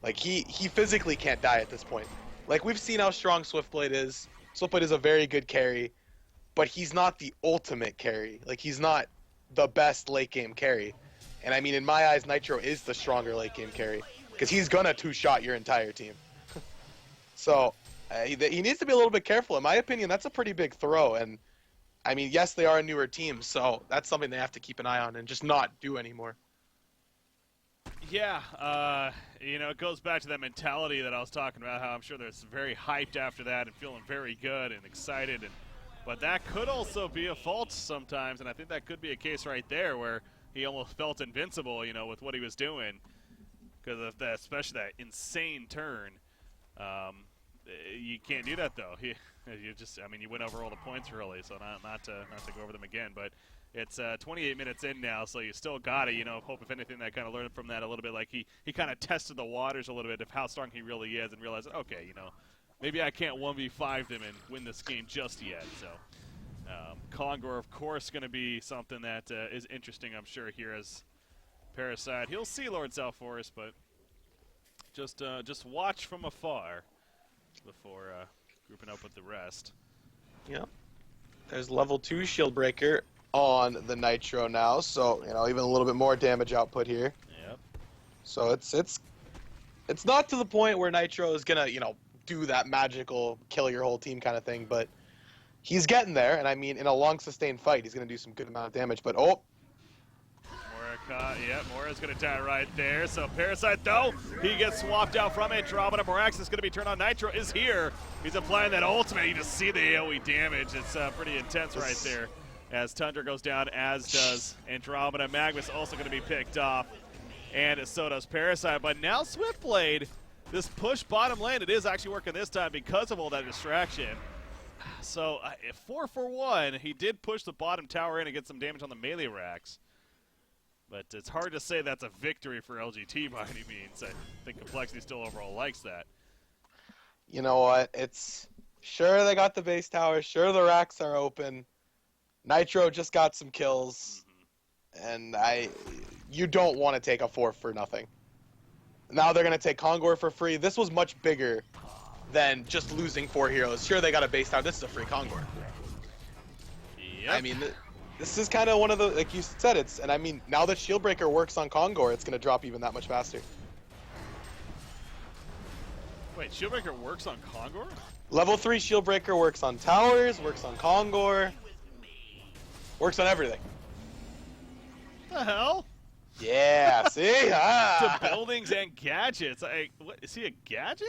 Like he physically can't die at this point. Like we've seen how strong Swiftblade is. Swiftblade is a very good carry, but he's not the ultimate carry. Like he's not the best late game carry. And I mean, in my eyes, Nitro is the stronger late game carry because he's gonna 2-shot your entire team. So he needs to be a little bit careful. In my opinion, that's a pretty big throw. And I mean, yes, they are a newer team, so that's something they have to keep an eye on and just not do anymore. Yeah, it goes back to that mentality that I was talking about. How I'm sure they're very hyped after that and feeling very good and excited. But that could also be a fault sometimes, and I think that could be a case right there where he almost felt invincible, you know, with what he was doing because of that, especially that insane turn. You can't do that though. I mean, you went over all the points early, so not to go over them again. But it's 28 minutes in now, so you still got it. You know, hope if anything that kind of learned from that a little bit. Like he kind of tested the waters a little bit of how strong he really is, and realized, okay, you know, maybe I can't 1v5 them and win this game just yet. So Kongor, of course, going to be something that is interesting, I'm sure, here as Parasite. He'll see Lord Southforest, but just watch from afar before grouping up with the rest. Yeah. There's level 2 shield breaker on the Nitro now, so you know, even a little bit more damage output here. Yep. So it's not to the point where Nitro is gonna, you know, do that magical kill your whole team kind of thing, but he's getting there, and I mean, in a long sustained fight, he's gonna do some good amount of damage. But Mora's going to die right there. So Parasite, though, he gets swapped out from Andromeda. Morax is going to be turned on. Nitro is here. He's applying that ultimate. You just see the AoE damage. It's pretty intense right there as Tundra goes down, as does Andromeda. Magnus also going to be picked off, and so does Parasite. But now Swiftblade, this push bottom lane, it is actually working this time because of all that distraction. So 4 for 1. He did push the bottom tower in and get some damage on the melee racks. But it's hard to say that's a victory for LGT by any means. I think Complexity still overall likes that. you know what? It's sure they got the base tower. Sure the racks are open. Nitro just got some kills. And you don't want to take a 4 for nothing. Now they're going to take Kongor for free. This was much bigger than just losing 4 heroes. Sure, they got a base tower. This is a free Kongor. Yep. I mean, this is kind of one of the, like you said, and I mean, now that Shieldbreaker works on Kongor, it's going to drop even that much faster. Wait, Shieldbreaker works on Kongor? Level 3 Shieldbreaker works on towers, works on Kongor, works on everything. The hell? Yeah, see? To buildings and gadgets. What, is he a gadget?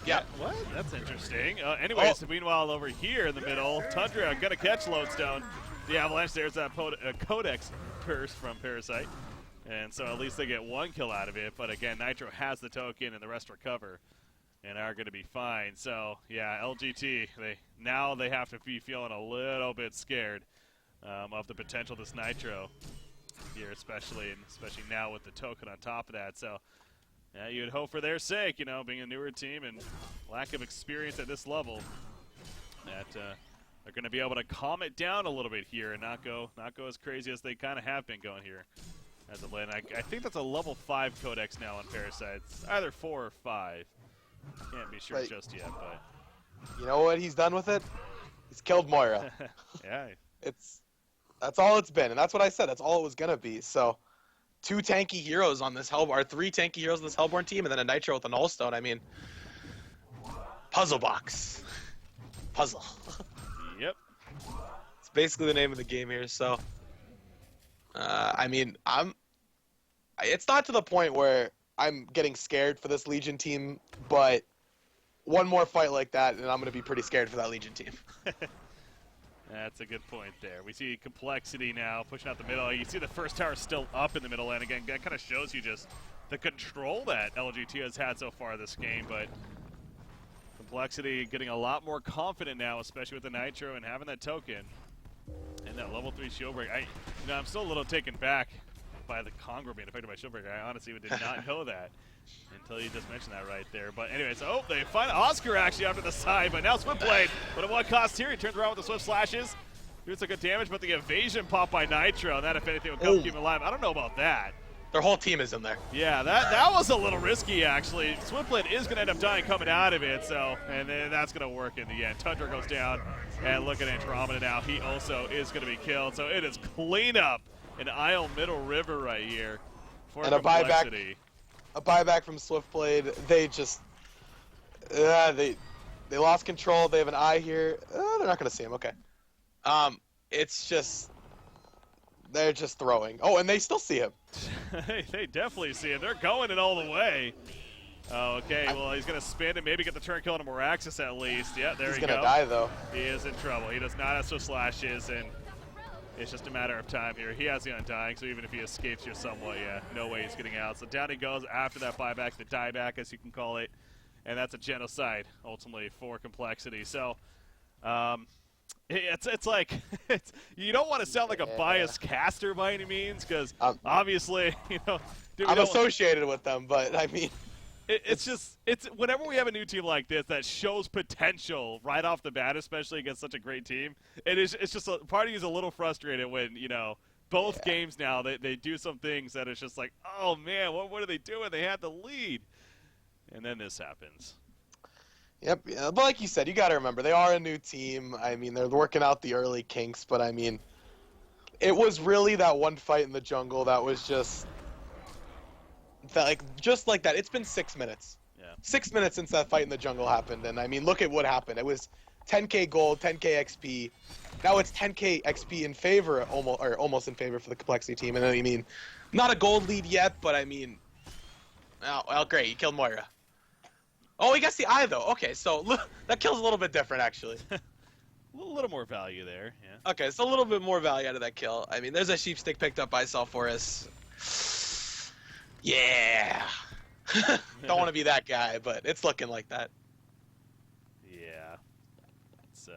Yeah. What? That's interesting. Anyways, meanwhile, over here in the middle, Tundra gonna catch Lodestone. The Avalanche, there's that Codex curse from Parasite. And so at least they get 1 kill out of it. But again, Nitro has the token and the rest recover and are going to be fine. So, yeah, LGT, now they have to be feeling a little bit scared of the potential of this Nitro here, especially now with the token on top of that. So, yeah, you would hope for their sake, you know, being a newer team and lack of experience at this level, that they're going to be able to calm it down a little bit here and not go as crazy as they kind of have been going here as of late. I think that's a level 5 Codex now on Parasites, either 4 or 5. Can't be sure just yet, but you know what he's done with it? He's killed Moira. Yeah. That's all it's been, and that's what I said. That's all it was gonna be. So, 2 tanky heroes on this Hellborn, 3 tanky heroes on this Hellborn team, and then a Nitro with an Nullstone. I mean, puzzle box, puzzle. Yep. It's basically the name of the game here. So, I mean, it's not to the point where I'm getting scared for this Legion team, but one more fight like that, and I'm gonna be pretty scared for that Legion team. That's a good point there. We see Complexity now pushing out the middle. You see the first tower still up in the middle, and again, that kind of shows you just the control that LGT has had so far this game, but Complexity getting a lot more confident now, especially with the Nitro and having that token and that level 3 shield break. I'm still a little taken back by the Kongor being affected by shield break. I honestly did not know that until you just mentioned that right there. But anyways, they find Oscar actually after the side, but now Swiftblade. But at what cost here? He turns around with the Swift Slashes. Here's some good damage, but the evasion pop by Nitro, and that, if anything, would keep him alive. I don't know about that. Their whole team is in there. Yeah, that was a little risky, actually. Swiftblade is going to end up dying coming out of it, and then that's going to work in the end. Tundra goes down, and look at Andromeda now. He also is going to be killed, so it is cleanup in Isle Middle River right here for Complexity. A buyback from Swiftblade. They just, they lost control. They have an eye here. They're not going to see him. Okay. It's just, they're just throwing. Oh, and they still see him. They definitely see him. They're going it all the way. Okay, well, he's going to spin and maybe get the turn kill on Moraxis at least. Yeah, there he goes. He's going to die, though. He is in trouble. He does not have Swift Slashes, and It's just a matter of time here. He has the Undying, so even if he escapes here somewhat, yeah, no way he's getting out. So down he goes after that buyback, the dieback, as you can call it, and that's a genocide, ultimately, for Complexity. So, it's like, you don't want to sound like a biased caster by any means, because obviously, you know, I'm associated with them, but I mean, it's whenever we have a new team like this that shows potential right off the bat, especially against such a great team, it's just part of you is a little frustrated when, you know, both games now they do some things that it's just like, oh man, what are they doing? They had the lead, and then this happens. Yep, but like you said, you got to remember they are a new team. I mean, they're working out the early kinks, but I mean, it was really that one fight in the jungle that was just like that. It's been 6 minutes. Yeah. 6 minutes since that fight in the jungle happened, and I mean, look at what happened. It was 10k gold, 10k XP. Now it's 10k XP in favor, almost in favor for the Complexity team. And I mean, not a gold lead yet, but I mean, oh, well, great, you killed Moira. Oh, he gets the eye though. Okay, so that kill's a little bit different actually. A little more value there, yeah. Okay, so a little bit more value out of that kill. I mean, there's a sheep stick picked up by Sulphurus. Yeah. Don't want to be that guy, but it's looking like that. Yeah. It's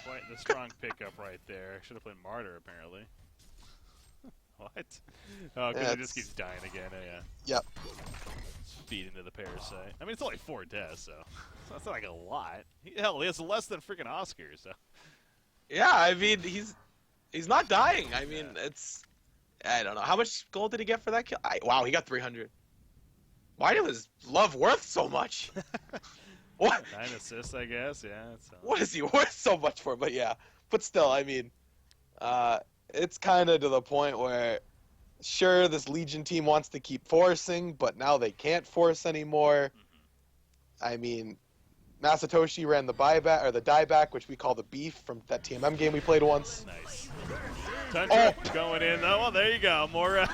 quite the strong pickup right there. Should have played Martyr apparently. What? Oh, because it just keeps dying again. Yeah. Yep. Feed into the parasite. I mean, it's only 4 deaths, so that's not like a lot. Hell, he has less than freaking Oscar, so. Yeah, I mean, he's not dying. I mean, it's, I don't know. How much gold did he get for that kill? Wow, he got 300. Why was love worth so much? What? 9 assists, I guess. Yeah. What is he worth so much for? But yeah, but still, I mean, it's kind of to the point where, sure, this Legion team wants to keep forcing, but now they can't force anymore. I mean, Masatoshi ran the buyback or the dieback, which we call the beef from that TMM game we played once. Nice. Tundra going in though. Well, there you go. More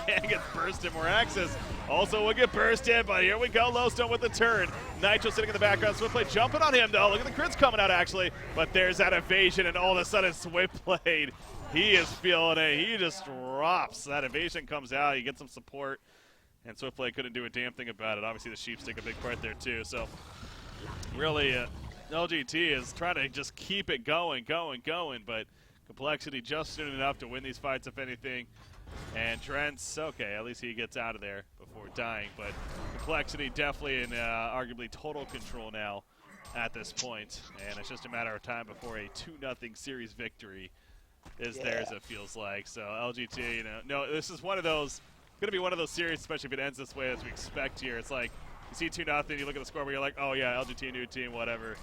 can't get bursted. More access. Also will get bursted, but here we go. Lowstone with the turn. Nitro sitting in the background. Swiftblade jumping on him though. Look at the crits coming out actually. But there's that evasion, and all of a sudden Swiftblade, he is feeling it. He just drops. That evasion comes out. He gets some support, and Swiftblade couldn't do a damn thing about it. Obviously the sheep stick a big part there too. So really, LGT is trying to just keep it going, but Complexity just soon enough to win these fights, if anything. And Trent's, okay, at least he gets out of there before dying, but Complexity definitely in arguably total control now at this point, and it's just a matter of time before a 2-0 series victory is theirs, it feels like. So LGT, you know, no, this is one of those, going to be one of those series, especially if it ends this way as we expect here. It's like, you see 2-0, you look at the score where you're like, oh yeah, LGT, new team, whatever.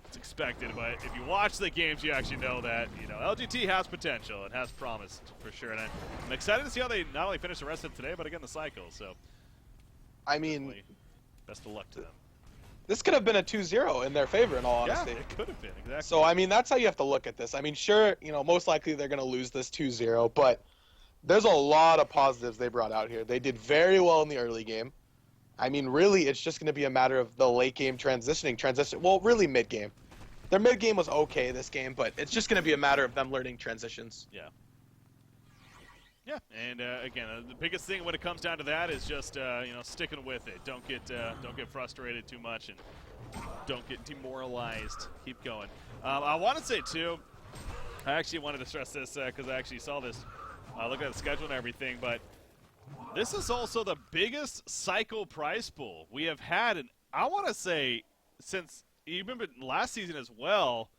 It's expected, but if you watch the games, you actually know that, you know, LGT has potential and has promised for sure. And I'm excited to see how they not only finish the rest of today, but again the cycle. So, I mean, best of luck to them. This could have been a 2-0 in their favor, in all honesty. Yeah, it could have been, exactly. So, I mean, that's how you have to look at this. I mean, sure, you know, most likely they're going to lose this 2-0, but there's a lot of positives they brought out here. They did very well in the early game. I mean, really, it's just going to be a matter of the late game transition. Well, really mid game. Their mid game was okay this game, but it's just going to be a matter of them learning transitions. Yeah. Yeah, and again, the biggest thing when it comes down to that is just you know, sticking with it. Don't get frustrated too much, and don't get demoralized. Keep going. I want to say too, I actually wanted to stress this because I actually saw this, looking at the schedule and everything, but this is also the biggest cycle prize pool we have had, and I want to say since even last season as well.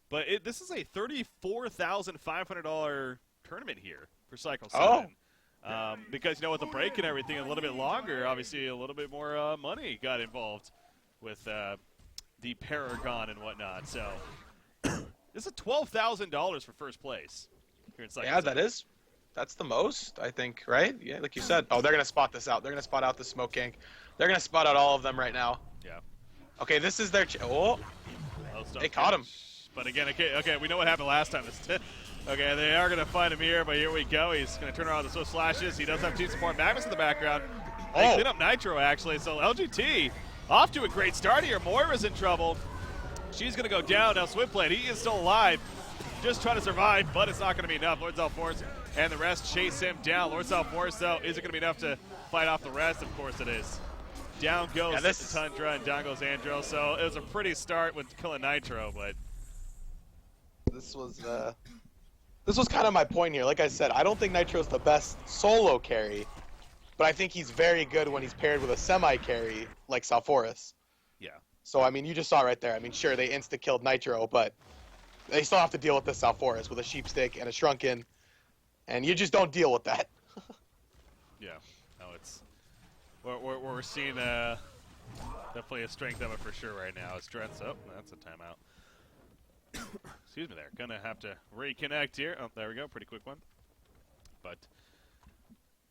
But this is a $34,500 tournament here for Cycle 7. Because, you know, with the break and everything, a little bit longer, obviously a little bit more money got involved with the Paragon and whatnot. So this is $12,000 for first place here in Cycle 7. Yeah, that's the most, I think, right? Yeah, like you said. Oh, they're going to spot this out. They're going to spot out the smoke gank. They're going to spot out all of them right now. Yeah. Okay, this is their they caught him. But again, okay, we know what happened last time. Okay, they are going to find him here, but here we go. He's going to turn around the Swift Slashes. He does have team support. Magnus in the background. They clean up Nitro, actually. So LGT off to a great start here. Moira's in trouble. She's going to go down. Now Swiftblade, he is still alive. just trying to survive, but it's not going to be enough. Lord Zalforce and the rest chase him down. Lord Zalforce, though, is it going to be enough to fight off the rest? Of course it is. Down goes Tundra and down goes Andro. So it was a pretty start with killing Nitro, but this was kind of my point here. Like I said, I don't think Nitro's the best solo carry, but I think he's very good when he's paired with a semi-carry like Zalforce. yeah. So, I mean, you just saw right there. I mean, sure, they insta-killed Nitro, but they still have to deal with this Zalforce with a Sheepstick and a Shrunken, and you just don't deal with that. Yeah. No, it's... We're seeing definitely a strength of it for sure right now. It's Drent's up. Oh, that's a timeout. Excuse me there. Gonna have to reconnect here. Oh, there we go. Pretty quick one. But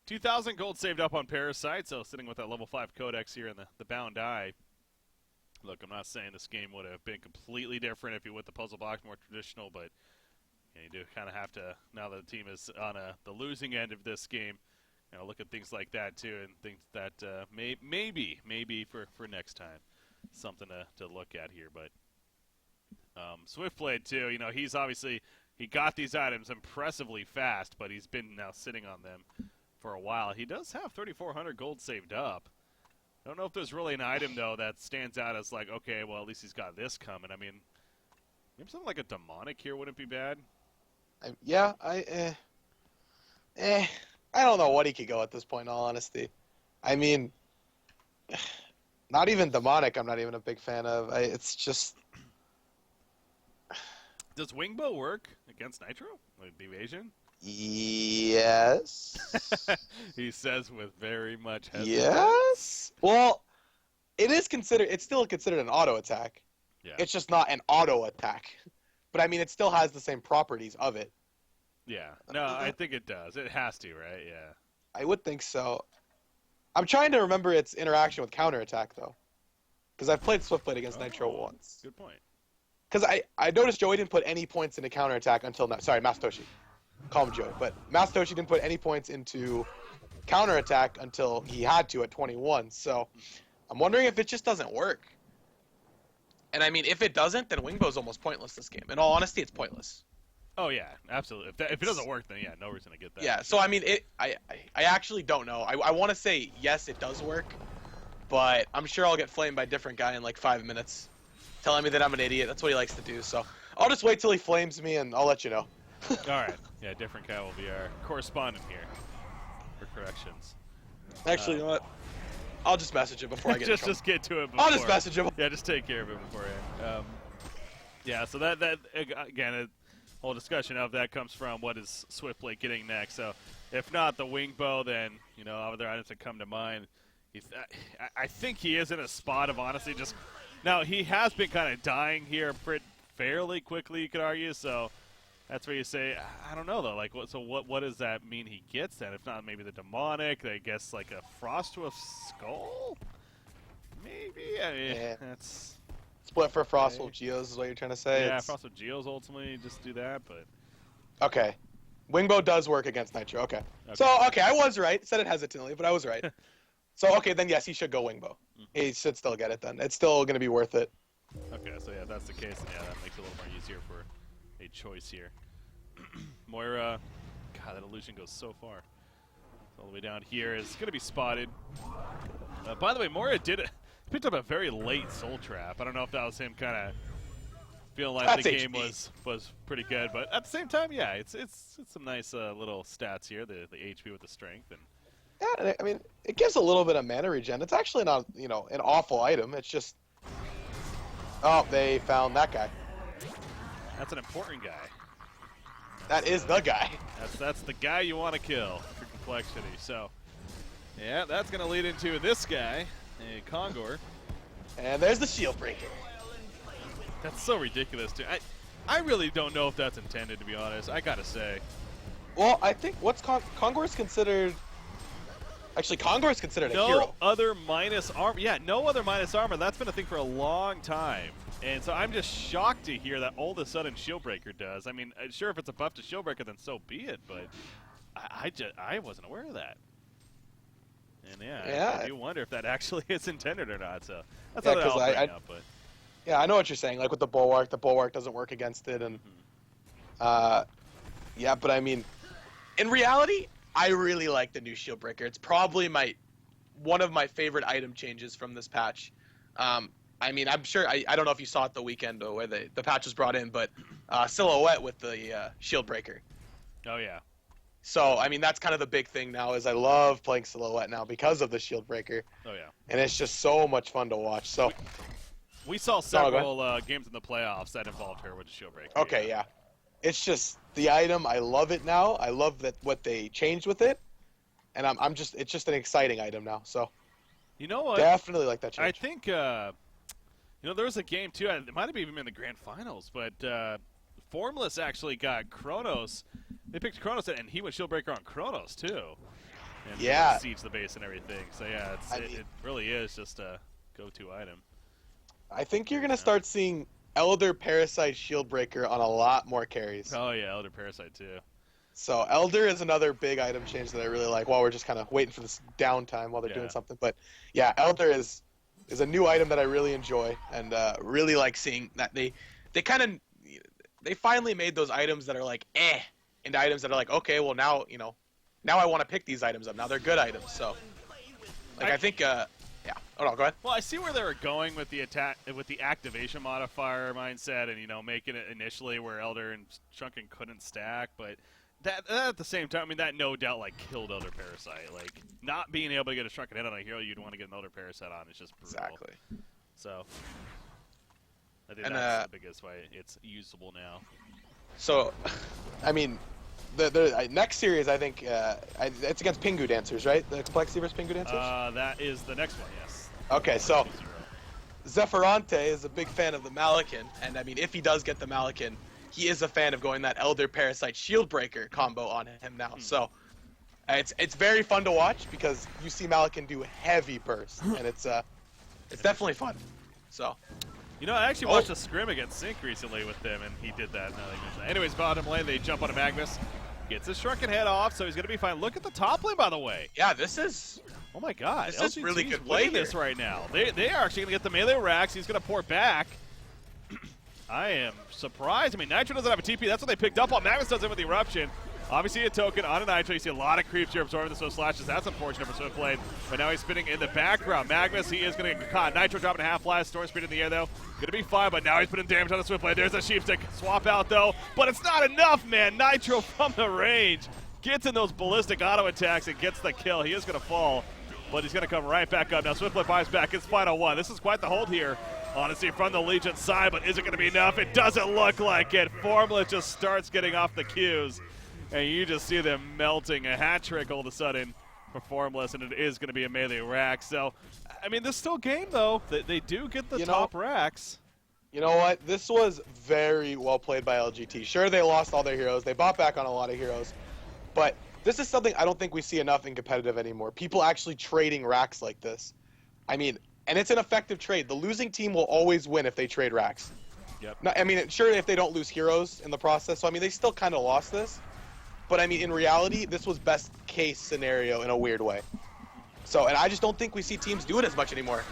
2,000 gold saved up on Parasite, so sitting with that level 5 Codex here in the Bound Eye. Look, I'm not saying this game would have been completely different if you went the puzzle box more traditional, but you do kind of have to, now that the team is on the losing end of this game, look at things like that too, and think that maybe for next time, something to look at here. But Swiftblade too, he's obviously, he got these items impressively fast, but he's been now sitting on them for a while. He does have 3,400 gold saved up. I don't know if there's really an item though that stands out as like, okay, well at least he's got this coming. I mean, maybe something like a demonic here wouldn't be bad. I don't know what he could go at this point, in all honesty. I mean, not even demonic I'm not even a big fan of. It's just... Does Wingbow work against Nitro? Like the evasion? Yes. He says with very much hesitance. Yes. Well, it's still considered an auto attack. Yeah. It's just not an auto attack. But I mean, it still has the same properties of it. Yeah. No, I think it does. It has to, right? Yeah. I would think so. I'm trying to remember its interaction with counterattack, though. Because I've played Swiftblade against Nitro once. Good point. Because I noticed Joey didn't put any points into counterattack until now. Sorry, Mastoshi. Call him Joey. But Mastoshi didn't put any points into counterattack until he had to at 21. So I'm wondering if it just doesn't work. And I mean, if it doesn't, then Wingbow's almost pointless this game. In all honesty, it's pointless. Oh yeah, absolutely. If it doesn't work, then yeah, no reason to get that. Yeah. So I mean, I actually don't know. I want to say yes, it does work, but I'm sure I'll get flamed by a different guy in like 5 minutes, telling me that I'm an idiot. That's what he likes to do. So I'll just wait till he flames me, and I'll let you know. All right. Yeah, different guy will be our correspondent here for corrections. Actually, you know what? I'll just message him before I get in trouble. Just get to it before. I'll just message him. Yeah, just take care of it beforehand. Yeah, so that again, whole discussion of that comes from what is Swiftblade getting next. So if not the Wingbow, then other items that come to mind. I think he is in a spot of honestly just now. He has been kind of dying here fairly quickly, you could argue. So that's where you say, I don't know though. Like, what does that mean he gets then? If not, maybe the demonic. I guess like a Frost to a Skull. Maybe. I mean, Yeah. That's. Split for Frostwolf Geos is what you're trying to say? Yeah, Frostwolf Geos ultimately just do that, but... Okay. Wingbow does work against Nitro, okay. So, okay, I was right. Said it hesitantly, but I was right. So, okay, then yes, he should go Wingbow. He should still get it then. It's still going to be worth it. Okay, so yeah, if that's the case, then yeah, that makes it a little more easier for a choice here. Moira... God, that illusion goes so far. All the way down here is going to be spotted. By the way, Moira picked up a very late Soul Trap. I don't know if that was him kind of feeling like That's the game HP. was pretty good, but at the same time, yeah, it's some nice little stats here. The HP with the strength and. Yeah, I mean, it gives a little bit of mana regen. It's actually not, an awful item. It's just... Oh, they found that guy. That's an important guy. That is the guy. That's the guy you want to kill for complexity. So, yeah, that's going to lead into this guy, a Kongor. And there's the shield breaker. That's so ridiculous, too. I really don't know if that's intended, to be honest. I got to say. Well, I think Kongor is considered... Actually, Kongor is considered a hero. No other minus armor. Yeah, no other minus armor. That's been a thing for a long time. And so I'm just shocked to hear that all of a sudden Shieldbreaker does. I mean, sure, if it's a buff to Shieldbreaker, then so be it. But I wasn't aware of that. And yeah, I do wonder if that actually is intended or not. So that's all I'll bring up. But yeah, I know what you're saying. Like with the Bulwark doesn't work against it, and Yeah, but I mean, in reality, I really like the new shield breaker. It's probably one of my favorite item changes from this patch. I mean, I'm sure I don't know if you saw it the weekend or where the patch was brought in, but silhouette with the shield breaker. Oh yeah. So I mean, that's kind of the big thing now. Is I love playing silhouette now because of the shield breaker, Oh yeah. and it's just so much fun to watch. So We saw several games in the playoffs that involved her with the shield breaker. okay, yeah, it's just the item. I love it now. I love that what they changed with it, and it's just an exciting item now. So you know what? definitely like that change. I think there was a game too. It might have even been the grand finals, but Formless actually got Kronos. They picked Kronos, and he went Shieldbreaker on Kronos too. And yeah, siege the base and everything. So yeah, it really is just a go-to item. I think you're gonna start seeing Elder Parasite Shieldbreaker on a lot more carries. Oh yeah, Elder Parasite too. So Elder is another big item change that I really like. While we're just kind of waiting for this downtime while they're doing something, but yeah, Elder is a new item that I really enjoy and really like seeing that they finally made those items that are like into items that are like, okay, well now now I want to pick these items up. Now they're good items. So like I think yeah. Oh no, go ahead. Well, I see where they were going with the activation modifier mindset, and making it initially where Elder and Shrunken couldn't stack, but that at the same time, I mean, that no doubt killed Elder Parasite. Like not being able to get a Shrunken hit on a hero you'd want to get an Elder Parasite on is just brutal. Exactly. So I think that's the biggest way it's usable now. So, I mean, the next series, I think, it's against Pingu Dancers, right? The Complexity vs. Pingu Dancers? That is the next one, yes. Okay, so Zephyronte is a big fan of the Malakin, and I mean, if he does get the Malakin, he is a fan of going that Elder Parasite Shieldbreaker combo on him now. So, it's very fun to watch because you see Malakin do heavy burst, and it's definitely fun. So. I actually watched a scrim against Sync recently with them, and he did that. Anyways, bottom lane, they jump on a Magnus. Gets his Shrunken head off, so he's going to be fine. Look at the top lane, by the way. Yeah, this is... Oh, my God. This is really good play this right now. They are actually going to get the melee racks. He's going to pour back. I am surprised. I mean, Nitro doesn't have a TP. That's what they picked up on. Magnus does it with the Eruption. Obviously a token on a Nitro. You see a lot of creeps here absorbing the Swift Slashes. That's unfortunate for Swiftblade. But now he's spinning in the background. Magnus, he is going to get caught. Nitro dropping a half blast. Storm Speed in the air, though. Going to be fine, but now he's putting damage on the Swiftblade. There's a Sheepstick. Swap out, though. But it's not enough, man. Nitro from the range gets in those ballistic auto attacks and gets the kill. He is going to fall, but he's going to come right back up. Now Swiftblade buys back. It's final one. This is quite the hold here, honestly, from the Legion side, but is it going to be enough? It doesn't look like it. Formless just starts getting off the cues. And you just see them melting. A hat trick all of a sudden for Formless, and it is going to be a melee rack. So, I mean, this is still game, though. They do get the top racks. You know what? This was very well played by LGT. Sure, they lost all their heroes. They bought back on a lot of heroes. But this is something I don't think we see enough in competitive anymore. People actually trading racks like this. I mean, and it's an effective trade. The losing team will always win if they trade racks. Yep. I mean, sure, if they don't lose heroes in the process. So, I mean, they still kind of lost this. But, I mean, in reality, this was best case scenario in a weird way. So, and I just don't think we see teams do it as much anymore.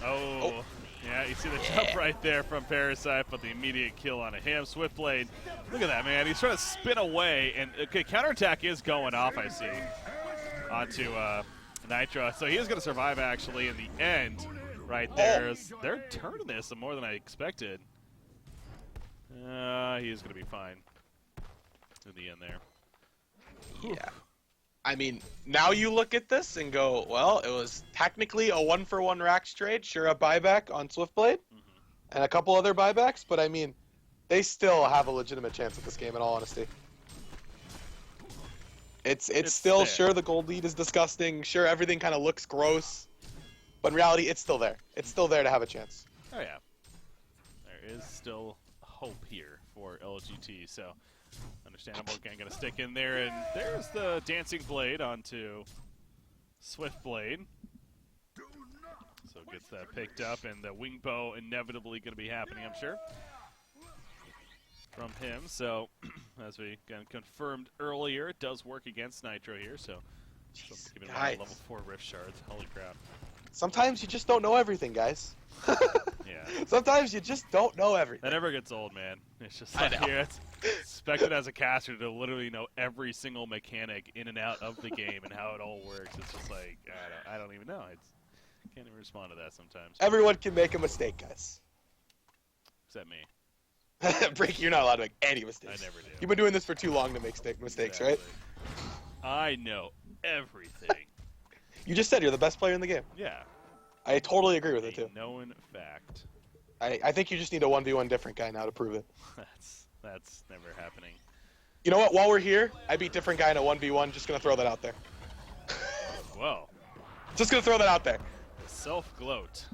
Oh. Yeah, you see the jump right there from Parasite, but the immediate kill on a him. Swiftblade, look at that, man. He's trying to spin away, and okay, counterattack is going off, I see, onto Nitro. So he is going to survive, actually, in the end right there. They're turning this more than I expected. He is going to be fine in the end there. Yeah. I mean, now you look at this and go, well, it was technically a 1-for-1 racks trade. Sure, a buyback on Swiftblade and a couple other buybacks, but I mean, they still have a legitimate chance at this game, in all honesty. It's still, sure, the gold lead is disgusting. Sure, everything kind of looks gross, but in reality, it's still there. It's still there to have a chance. Oh, yeah. There is still hope here for LGT, so... Understandable, again, going to stick in there, and there's the Dancing Blade onto Swiftblade. So gets that picked up, and the Wing Bow inevitably going to be happening, I'm sure, from him. So, as we confirmed earlier, it does work against Nitro here, so keeping an eye on level 4 Rift Shards. Holy crap. Sometimes you just don't know everything, guys. Yeah. Sometimes you just don't know That everything. never gets old, man. It's just like it's expected as a caster to literally know every single mechanic in and out of the game and how it all works. It's just like I don't even know. Can't even respond to that sometimes. Everyone can make a mistake, guys. Except me. Breaky, you're not allowed to make any mistakes. I never do. You've been doing this for too long to make mistakes, right? I know everything. You just said you're the best player in the game. Yeah. I totally agree with it, too. Known fact. I think you just need a 1v1 different guy now to prove it. That's never happening. You know what? While we're here, I beat different guy in a 1v1. Just going to throw that out there. Whoa. Just going to throw that out there. Self-gloat.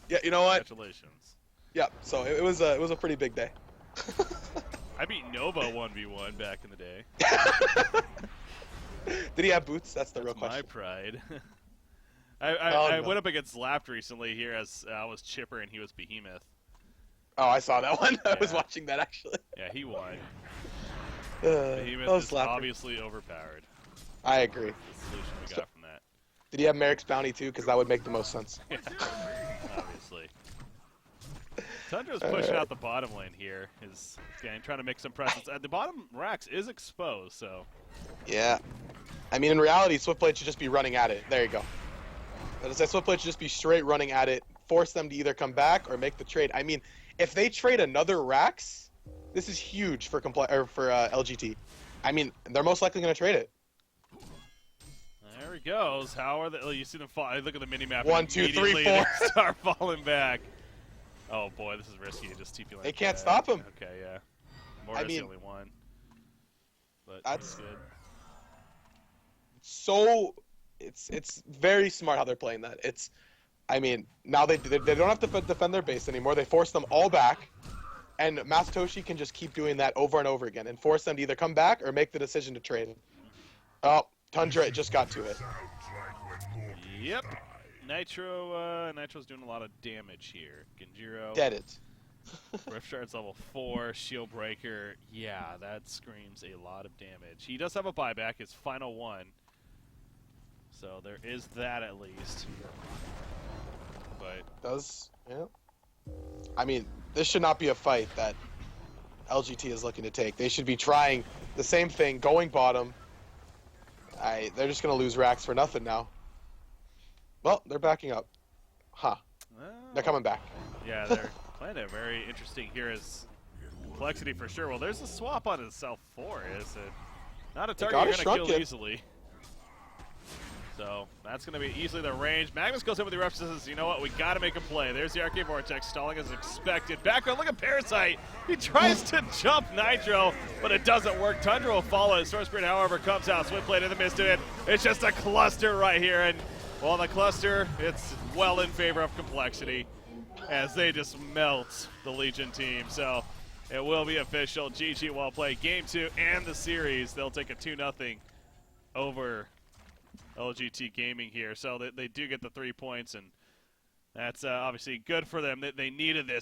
Yeah, you know what? Congratulations. Yeah, so it was a pretty big day. I beat Nova 1v1 back in the day. Did he have boots? That's the real question. My pride. I went up against Lapped recently here as I was Chipper and he was Behemoth. Oh, I saw that one. Yeah. I was watching that, actually. Yeah, he won. Behemoth Behemoth is obviously overpowered. I agree. The solution we got from that. Did he have Merrick's bounty, too? Because that would make the most sense. Yeah, obviously. Tundra's pushing out the bottom lane here. Is trying to make some presence. The bottom Rax is exposed, so. Yeah. I mean, in reality, Swiftblade should just be running at it. There you go. Swiftblade should just be straight running at it, force them to either come back or make the trade. I mean, if they trade another Rax, this is huge for LGT. I mean, they're most likely going to trade it. There he goes. How are they? Oh, you see them fall. Look at the minimap. 1, 2, 3, 4. They start falling back. Oh boy, this is risky. Just TP like They can't stop him. Okay, yeah. Morta's the only one. But that's good. So it's very smart how they're playing that. I mean, now they don't have to defend their base anymore. They force them all back, and Masatoshi can just keep doing that over and over again and force them to either come back or make the decision to trade. Oh, Tundra just got to it. Yep. Nitro's doing a lot of damage here. Genjiro. Dead it. Rift Shard's level 4. Shield Breaker. Yeah, that screams a lot of damage. He does have a buyback. His final one. So there is that at least. But yeah. I mean, this should not be a fight that LGT is looking to take. They should be trying the same thing, going bottom. They're just going to lose Rax for nothing now. Well, they're backing up. Huh. They're coming back. Yeah, they're playing it very interesting here as Complexity for sure. Well, there's a swap on his Self 4. Is it not a target you're going to kill easily? So that's going to be easily the range. Magnus goes in with the ref, says, you know what, we got to make a play. There's the Arcade Vortex, stalling as expected. Background, look at Parasite. He tries to jump Nitro, but it doesn't work. Tundra will follow it. Storm Spirit, however, comes out. Swiftblade in the midst of it. It's just a cluster right here. And, well, the cluster, it's well in favor of Complexity as they just melt the Legion team. So it will be official. GG well played. Game 2 and the series. They'll take a 2-0 over LGT Gaming here, so they do get the 3 points, and that's obviously good for them. They needed this.